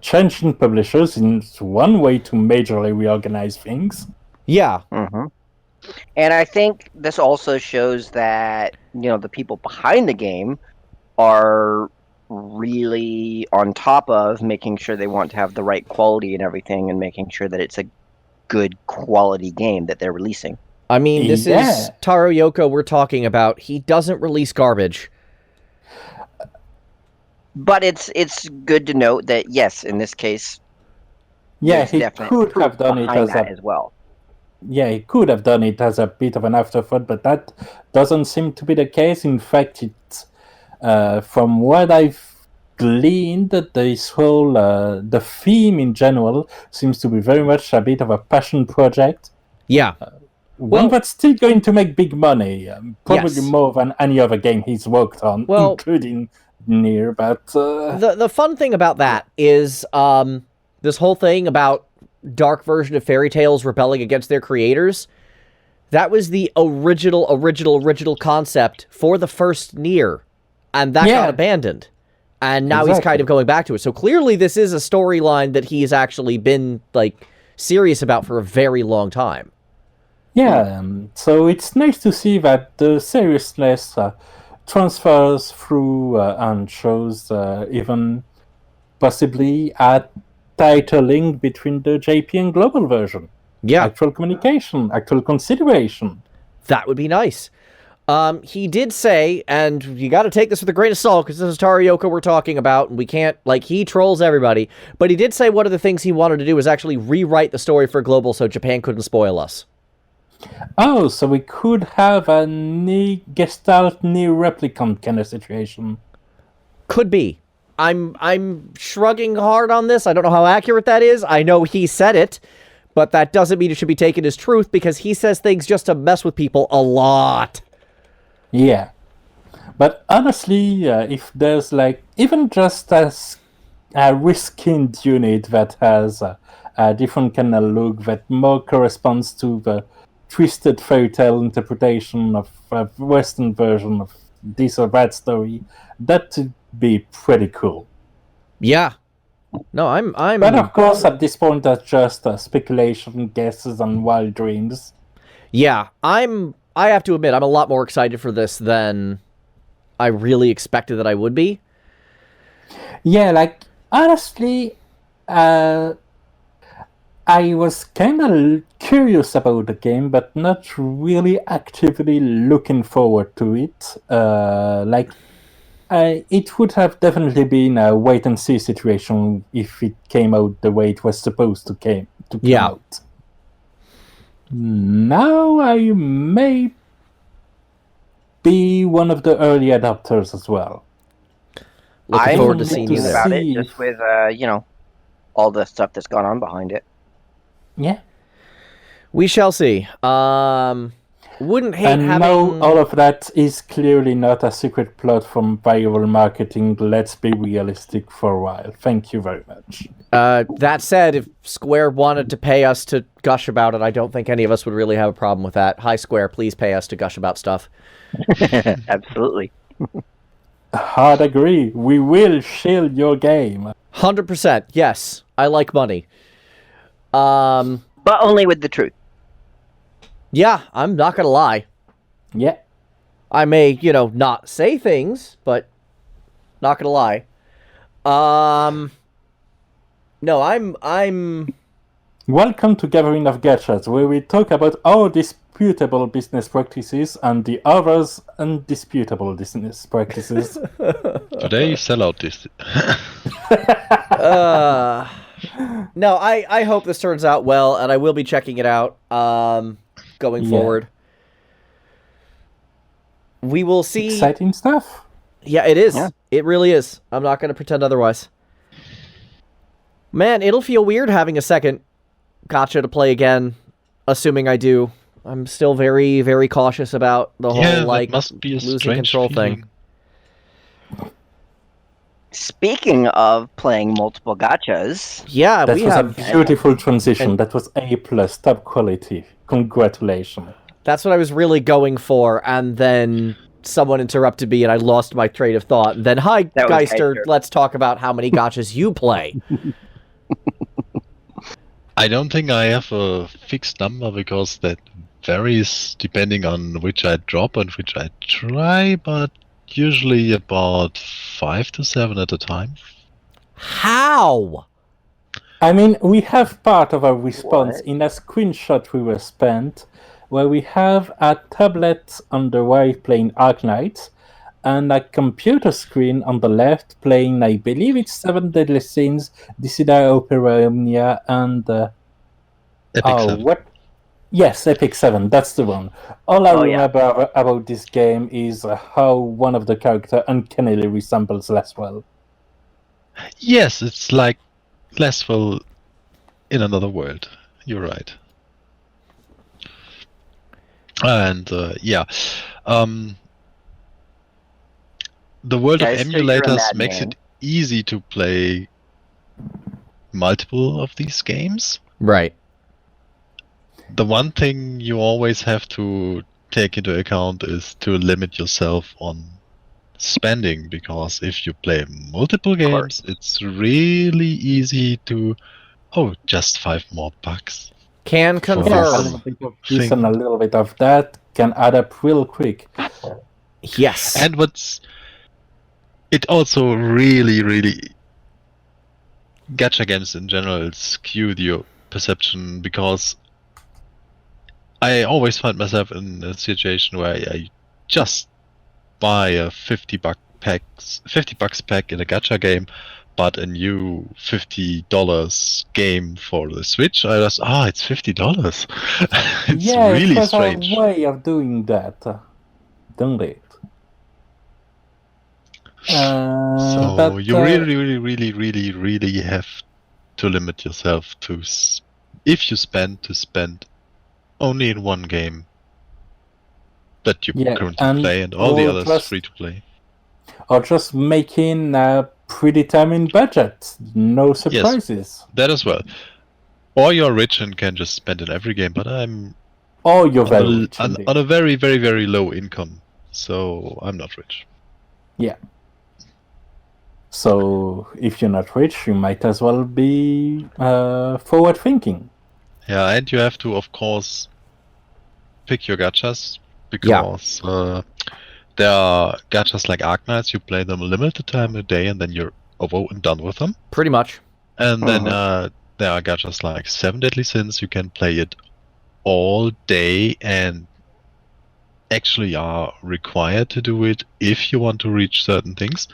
changing publishers is one way to majorly reorganize things. Yeah. Mm-hmm. And I think this also shows that, the people behind the game are really on top of making sure they want to have the right quality and everything, and making sure that it's a good quality game that they're releasing. I mean, this is Taro Yoko we're talking about. He doesn't release garbage. But it's good to note that, yes, in this case, yeah, he could have done it as well. Yeah, he could have done it as a bit of an afterthought, but that doesn't seem to be the case. In fact, it's from what I've gleaned, this whole the theme in general seems to be very much a bit of a passion project. Yeah. One that's still going to make big money, probably more than any other game he's worked on, including Nier. But the fun thing about that is this whole thing about dark version of fairy tales rebelling against their creators. That was the original concept for the first Nier, and that got abandoned. And now he's kind of going back to it. So clearly this is a storyline that he's actually been like serious about for a very long time. Yeah, so it's nice to see that the seriousness transfers through and shows even possibly a tighter link between the JP and global version. Yeah. Actual communication, actual consideration. That would be nice. He did say, and you got to take this with a grain of salt because this is Taro Yoko we're talking about, and we can't, he trolls everybody, but he did say one of the things he wanted to do was actually rewrite the story for global so Japan couldn't spoil us. Oh, so we could have a Gestalt Nier replicant kind of situation. Could be. I'm shrugging hard on this. I don't know how accurate that is. I know he said it, but that doesn't mean it should be taken as truth because he says things just to mess with people a lot. Yeah. But honestly, if there's even just a reskinned unit that has a different kind of look that more corresponds to the twisted fairy tale interpretation of a Western version of this or that story, that would be pretty cool. Yeah. No, I'm. But of course, at this point, that's just speculation, guesses, and wild dreams. Yeah, I have to admit, I'm a lot more excited for this than I really expected that I would be. Yeah, honestly, I was kind of curious about the game, but not really actively looking forward to it. It would have definitely been a wait-and-see situation if it came out the way it was supposed to come out. Now I may be one of the early adopters as well. Looking forward to seeing you there. About it, just with all the stuff that's gone on behind it. Yeah. We shall see. Wouldn't hate and having... now all of that is clearly not a secret plot from viral marketing. Let's be realistic for a while. Thank you very much. That said, if Square wanted to pay us to gush about it, I don't think any of us would really have a problem with that. Hi, Square, please pay us to gush about stuff. Absolutely. Hard agree. We will shield your game. 100%. Yes, I like money. But only with the truth. Yeah, I'm not gonna lie. Yeah. I may, not say things, but not gonna lie. No, I'm. Welcome to Gathering of Gachas, where we talk about our disputable business practices and the others' undisputable business practices. Today, sell out this. No, I hope this turns out well, and I will be checking it out going forward. We will see. Exciting stuff. Yeah, it is. Yeah. It really is. I'm not going to pretend otherwise. Man, it'll feel weird having a second gacha to play again, assuming I do. I'm still very, very cautious about the whole, must be a losing strange control feeling. thing. Speaking of playing multiple gachas, Yeah, That we was have. a beautiful transition. and- That was A+, top quality. Congratulations. That's what I was really going for, and then someone interrupted me, and I lost my train of thought. And then, hi, That was Geister, Geister. let's talk about how many gachas you play. I don't think I have a fixed number because that varies depending on which I drop and which I try, but usually about 5 to 7 at a time. How? I mean, we have part of our response in a screenshot we were spent, where we have a tablet on the right playing Arknights, and a computer screen on the left playing, I believe it's 7 Deadly Sins, Decidar Opera Omnia, and... Epic 7. what? Yes, Epic 7, that's the one. All I Oh, yeah. remember about this game is how one of the characters uncannily resembles Laswell. Yes, it's like Laswell in another world. You're right. And the world Geister, of you're a emulators makes madman. it easy to play multiple of these games. Right. The one thing you always have to take into account is to limit yourself on spending, because if you play multiple games, it's really easy to just 5 more bucks. Can A confirm. little bit of this and a little bit of that can add up real quick. Yes. And it also really gacha games in general skewed your perception, because I always find myself in a situation where I just buy a $50 pack in a gacha game, but a new $50 game for the Switch. I just it's $50. It's yeah, really it has strange. a way of doing that, don't it? So you really have to limit yourself to, if you spend only in one game that you currently and play, and all the or others just- free to play. or just making a predetermined budget, no surprises. That as well. Or you're rich and can just spend in every game, but I'm Or you're very on, rich on, indeed. on a very, very, very low income, so I'm not rich. So if you're not rich, you might as well be forward thinking. Yeah, and you have to, of course, pick your gachas, because there are gachas like Arknights, you play them a limited time a day and then you're over and done with them. Pretty much. And then there are gachas like 7 Deadly Sins, you can play it all day and actually are required to do it if you want to reach certain things.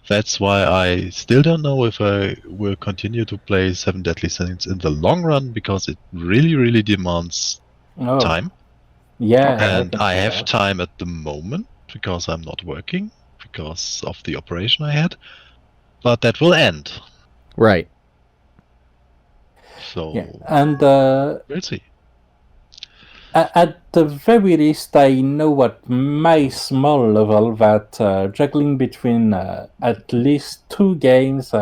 That's why I still don't know if I will continue to play 7 Deadly Sins in the long run, because it really demands time. Yeah, And I have time at the moment because I'm not working because of the operation I had, but that will end. Right. So Yeah, and we'll see. at the very least, I know at my small level that juggling between at least 2 games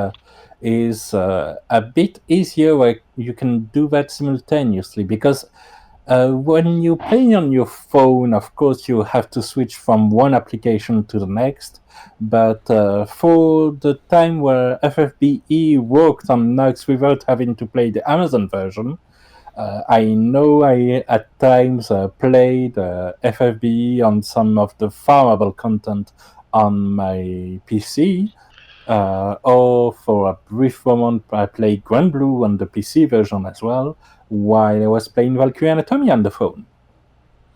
is a bit easier where you can do that simultaneously, because when you play on your phone, of course, you have to switch from one application to the next. But for the time where FFBE worked on Nox without having to play the Amazon version, I know I at times played FFBE on some of the farmable content on my PC. Or for a brief moment, I played Grand Blue on the PC version as well, while I was playing Valkyrie Anatomy on the phone.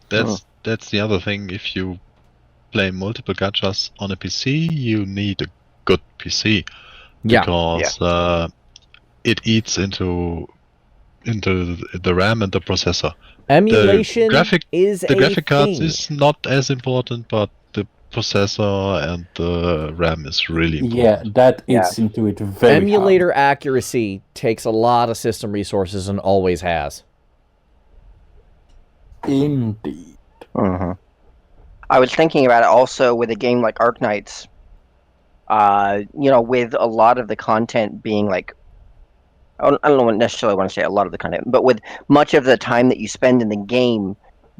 That's the other thing. If you play multiple gachas on a PC, you need a good PC because it eats into the RAM and the processor. Emulation the graphic cards is not as important, but the processor and the RAM is really important. Yeah, that eats into it very Emulator hard. accuracy takes a lot of system resources and always has. Indeed. I was thinking about it also with a game like Arknights. With a lot of the content being like, I don't necessarily want to say a lot of the content, but with much of the time that you spend in the game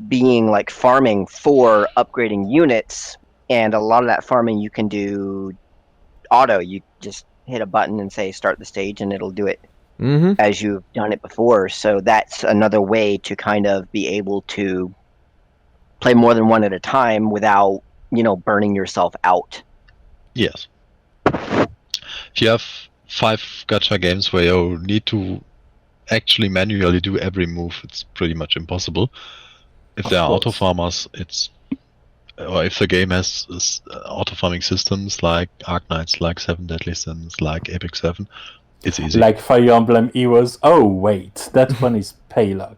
being like farming for upgrading units, and a lot of that farming you can do auto. You just hit a button and say start the stage, and it'll do it as you've done it before. So that's another way to kind of be able to play more than one at a time without, burning yourself out. Yes. If you have 5 gacha games where you need to actually manually do every move, it's pretty much impossible. If there are auto farmers, or if the game has auto farming systems like Arknights, like 7 Deadly Sins, like Epic 7, it's easy. Like Fire Emblem Heroes. Oh wait, that one is payload.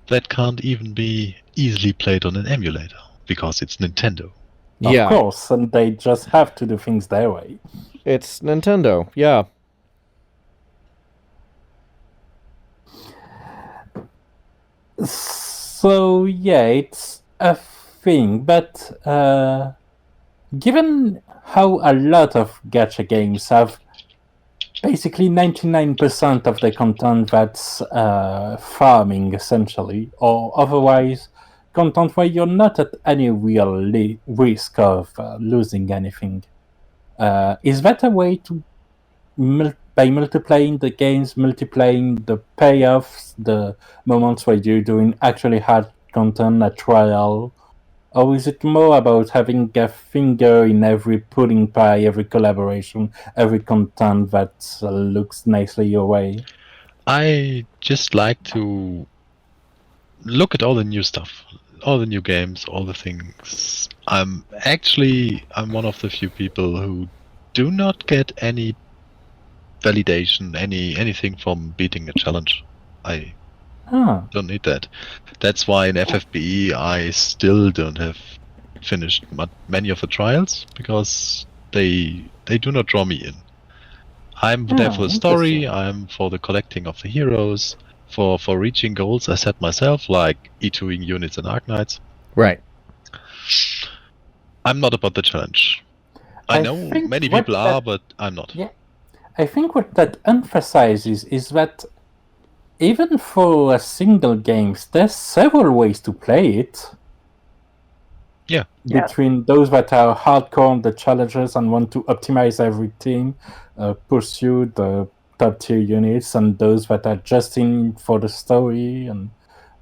That can't even be easily played on an emulator because it's Nintendo. Of course, and they just have to do things their way. It's Nintendo, yeah. So yeah, it's a thing, but given how a lot of gacha games have basically 99% of the content that's farming, essentially, or otherwise content where you're not at any real risk of losing anything, is that a way to, by multiplying the games, multiplying the payoffs, the moments where you're doing actually hard content, a trial, or is it more about having a finger in every pudding pie, every collaboration, every content that looks nicely your way? I just like to look at all the new stuff, all the new games, all the things. I'm one of the few people who do not get any validation, anything from beating a challenge. I don't need that. That's why in FFBE I still don't have finished many of the trials, because they do not draw me in. I'm there for the story, I'm for the collecting of the heroes, for reaching goals I set myself, like E2ing units and Arknights. Right. I'm not about the challenge. I know many people are, but I'm not. Yeah, I think what that emphasizes is that even for a single game, there's several ways to play it. Yeah. Between those that are hardcore on the challenges and want to optimize everything, pursue the top tier units, and those that are just in for the story, and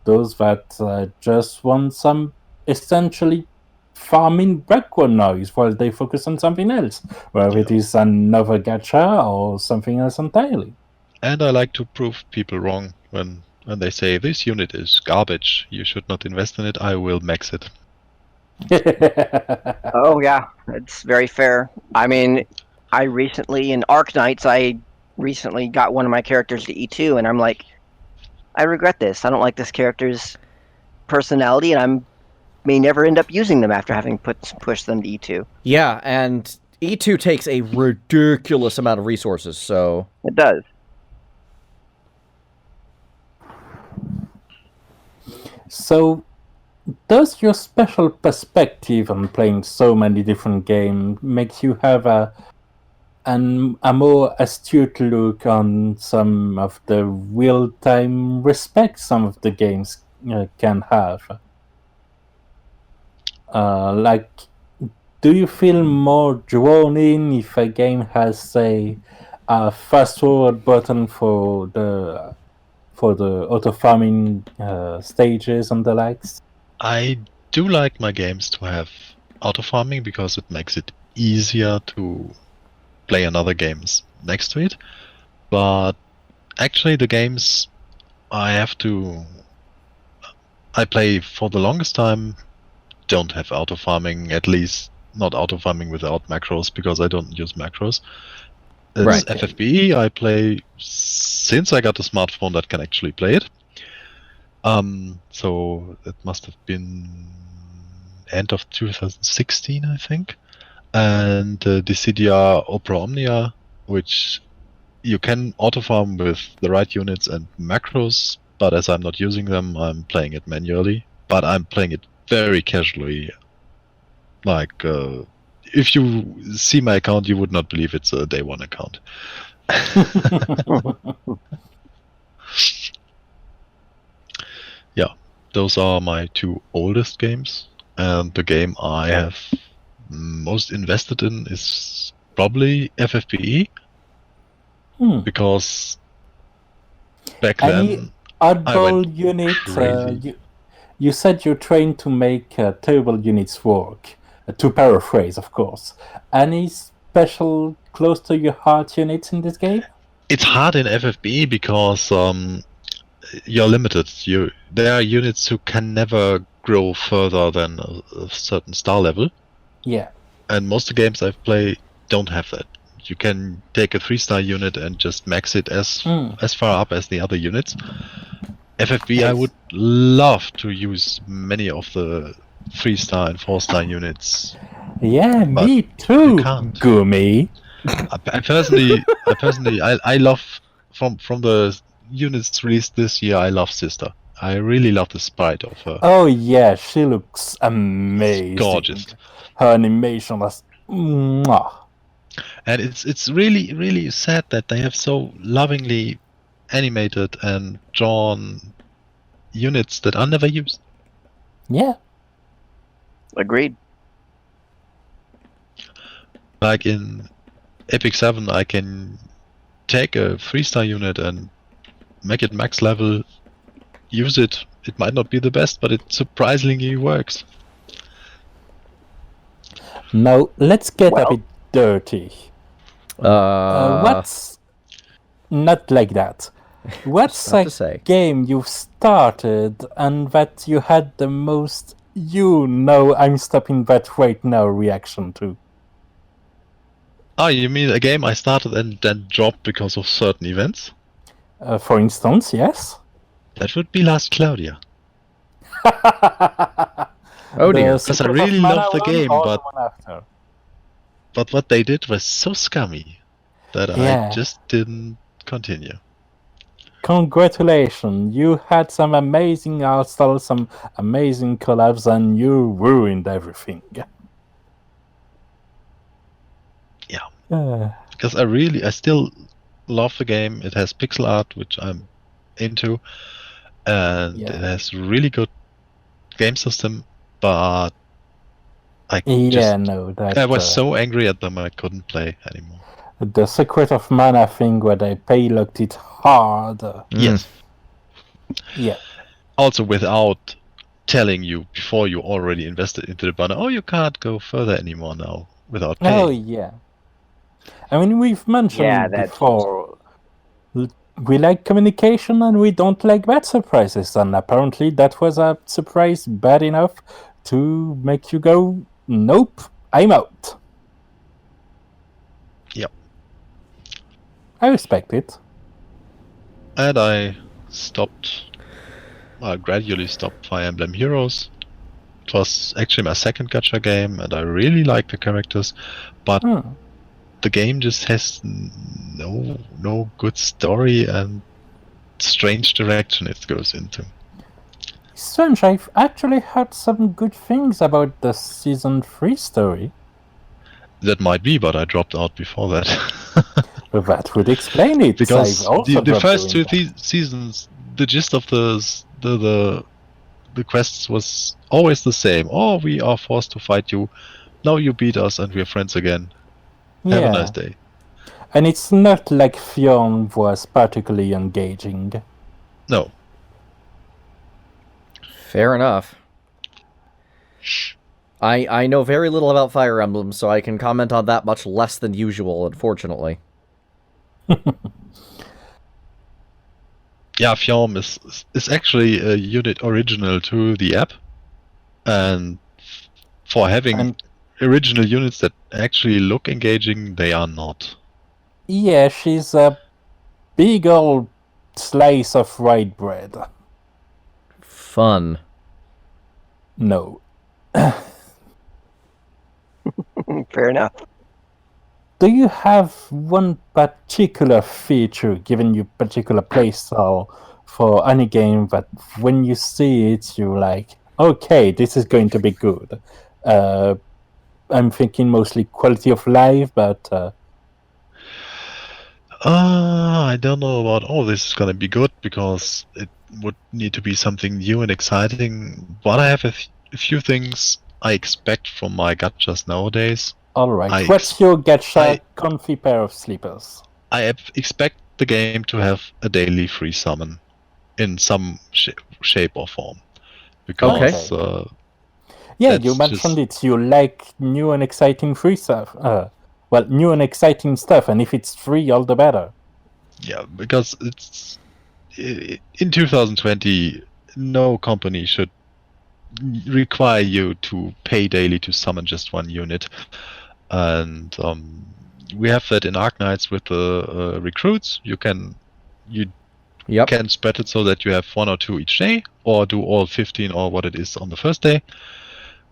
those that just want some essentially farming background noise while they focus on something else, whether it is another gacha or something else entirely. And I like to prove people wrong when they say this unit is garbage, you should not invest in it, I will max it. Oh yeah, it's very fair. I mean, I recently in Arknights, I recently got one of my characters to E2, and I'm like, I regret this. I don't like this character's personality, and I may never end up using them after having pushed them to E2. Yeah, and E2 takes a ridiculous amount of resources, so... It does. So, does your special perspective on playing so many different games make you have a a more astute look on some of the real-time respect some of the games can have. Like, do you feel more drawn in if a game has, say, a fast-forward button for the auto-farming stages and the likes? I do like my games to have auto farming because it makes it easier to play another games next to it. But actually, the games I play for the longest time don't have auto farming, at least not auto farming without macros, because I don't use macros. It's Right. FFBE I play since I got a smartphone that can actually play it. So it must have been end of 2016, I think. And the CDR Opera Omnia, which you can auto farm with the right units and macros, but as I'm not using them, I'm playing it manually. But I'm playing it very casually. Like, if you see my account, you would not believe it's a day one account. Yeah, those are my two oldest games, and the game I have most invested in is probably FFBE, because back then oddball unit. crazy. You said you're trained to make terrible units work. To paraphrase, of course. Any special close to your heart units in this game? It's hard in FFBE because you're limited. There are units who can never grow further than a certain star level. Yeah. And most of the games I've played don't have that. You can take a 3-star unit and just max it as far up as the other units. FFB, I would love to use many of the 3-star and 4-star units. Yeah, But me too, you can't. Gumi. I personally, I love from the units released this year. I love Sister. I really love the sprite of her. Oh yeah, she looks amazing. Gorgeous. Her animation was mwah. And it's really sad that they have so lovingly animated and drawn units that are never used. Yeah. Agreed. Like in Epic 7, I can take a 3-star unit and make it max level, use it. It might not be the best, but it surprisingly works. Now let's get a bit dirty. What's not like that? What's a game you've started and that you had the most I'm stopping that right now reaction to? Oh, you mean a game I started and then dropped because of certain events? For instance, yes? That would be Last Claudia. Oh dear. Because I really love the game, but what they did was so scummy that I just didn't continue. Congratulations, you had some amazing art styles, some amazing collabs, and you ruined everything. Yeah. Because I still love the game. It has pixel art, which I'm into, and it has really good game system, but I was so angry at them I couldn't play anymore. The Secret of Mana thing where they paylocked it hard. Yes. Yeah. Also without telling you before you already invested into the banner, oh, you can't go further anymore now without paying. Oh, yeah. I mean, we've mentioned before, we like communication and we don't like bad surprises, and apparently that was a surprise bad enough to make you go, nope, I'm out. Yep. I respect it. And I gradually stopped Fire Emblem Heroes. It was actually my second gacha game, and I really like the characters, but the game just has no good story and strange direction it goes into. Strange, I've actually heard some good things about the Season 3 story. That might be, but I dropped out before that. That would explain it. Because I've also the dropped first two doing that. seasons, the gist of the quests was always the same. Oh, we are forced to fight you. Now you beat us and we're friends again. Have a nice day. And it's not like Fionn was particularly engaging. No. Fair enough. I know very little about Fire Emblem, so I can comment on that much less than usual, unfortunately. Yeah, Fjorm is actually a unit original to the app. And for having original units that actually look engaging, they are not. Yeah, she's a big old slice of white bread. Fun. No. Fair enough. Do you have one particular feature given you particular playstyle for any game that when you see it, you're like, okay, this is going to be good? I'm thinking mostly quality of life, but... I don't know about, this is gonna be good, because it would need to be something new and exciting. But I have a few things I expect from my gachas nowadays. Alright, what's your gacha comfy pair of sleepers? I expect the game to have a daily free summon in some shape or form. Because, yeah, you mentioned it. You like new and exciting free stuff. New and exciting stuff, and if it's free, all the better. Yeah, because it's in 2020, no company should require you to pay daily to summon just one unit, and we have that in Arknights with the recruits. You can spread it so that you have 1 or 2 each day, or do all 15 or what it is on the first day.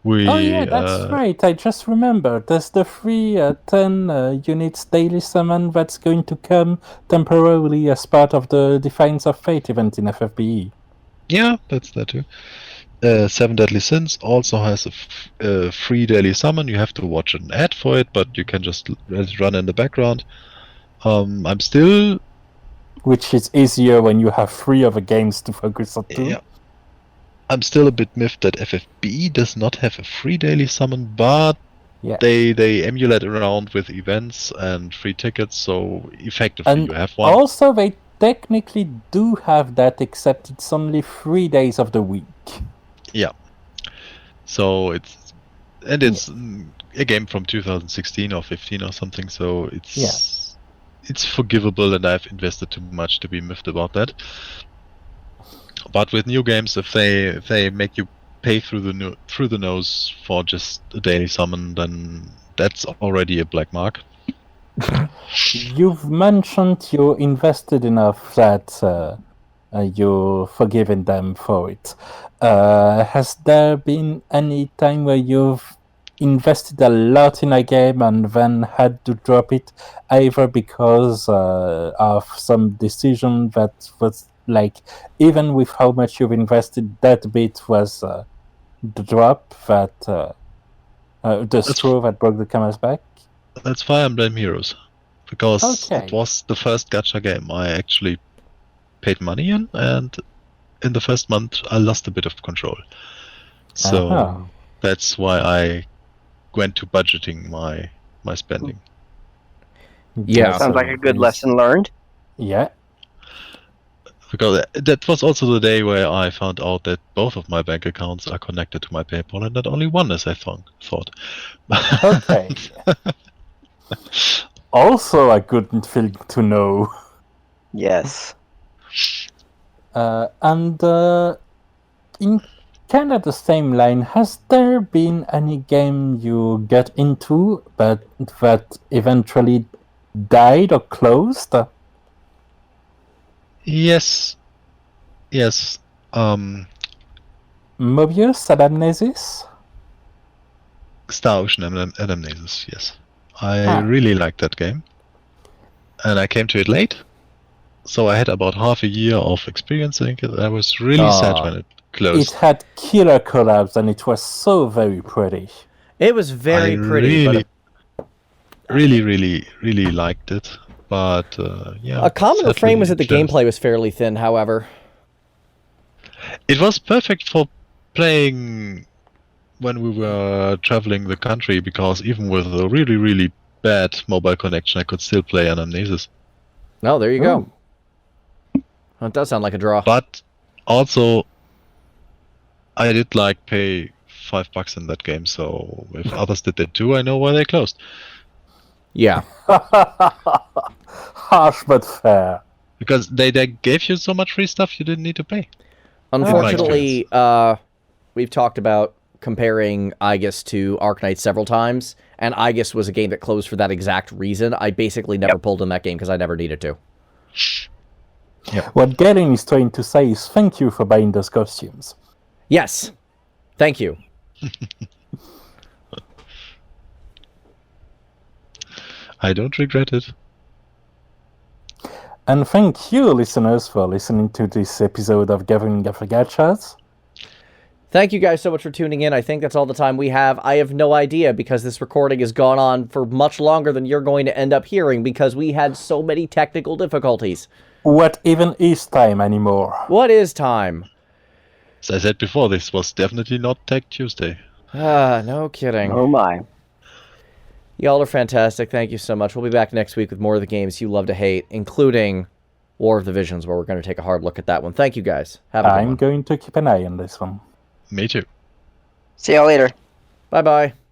That's right. I just remembered. There's the free 10 units daily summon that's going to come temporarily as part of the Defiance of Fate event in FFBE. Yeah, that's that too. 7 Deadly Sins also has a free daily summon. You have to watch an ad for it, but you can just let it run in the background. I'm still... Which is easier when you have 3 other games to focus on too. Yeah. I'm still a bit miffed that FFBE does not have a free daily summon, but they emulate around with events and free tickets, so effectively you have one. Also, they technically do have that, except it's only 3 days of the week. Yeah. So it's a game from 2016 or 15 or something, so it's forgivable, and I've invested too much to be miffed about that. But with new games, if they make you pay through the nose for just a daily summon, then that's already a black mark. You've mentioned you invested enough that you're forgiving them for it. Has there been any time where you've invested a lot in a game and then had to drop it, either because of some decision that was like, even with how much you've invested, that bit was the drop that the straw that broke the camel's back? That's Fire Emblem Heroes, because it was the first gacha game I actually paid money in, and in the first month I lost a bit of control. So that's why I went to budgeting my spending. Yeah, sounds like a good lesson learned. Yeah. Because that was also the day where I found out that both of my bank accounts are connected to my PayPal, and not only one, as I thought. Okay. Also a good thing to know. Yes. And in kind of the same line, has there been any game you got into but that eventually died or closed? Yes. Mobius, Adamnesis? Star Ocean Anamnesis, yes. I really liked that game. And I came to it late. So I had about half a year of experiencing it. I was really sad when it closed. It had killer collabs and it was so very pretty. It was very pretty, but really, really, really liked it. But yeah, A common sadly, refrain was that the just- gameplay was fairly thin, however. It was perfect for playing when we were traveling the country, because even with a really, really bad mobile connection, I could still play Anamnesis. No, there you Ooh. go. Well, it does sound like a draw. But also, I did like pay $5 in that game, so if others did that too, I know why they closed. Yeah. Harsh but fair. Because they gave you so much free stuff you didn't need to pay. Unfortunately, we've talked about comparing Aegis to Arknights several times, and Aegis was a game that closed for that exact reason. I basically never pulled in that game because I never needed to. What Galen is trying to say is thank you for buying those costumes. Yes. Thank you. I don't regret it. And thank you, listeners, for listening to this episode of Gathering of Gachas. Thank you guys so much for tuning in. I think that's all the time we have. I have no idea, because this recording has gone on for much longer than you're going to end up hearing, because we had so many technical difficulties. What even is time anymore? What is time? As I said before, this was definitely not Tech Tuesday. No kidding. Oh my. Y'all are fantastic. Thank you so much. We'll be back next week with more of the games you love to hate, including War of the Visions, where we're going to take a hard look at that one. Thank you guys. Have a good one. I'm going to keep an eye on this one. Me too. See y'all later. Bye-bye.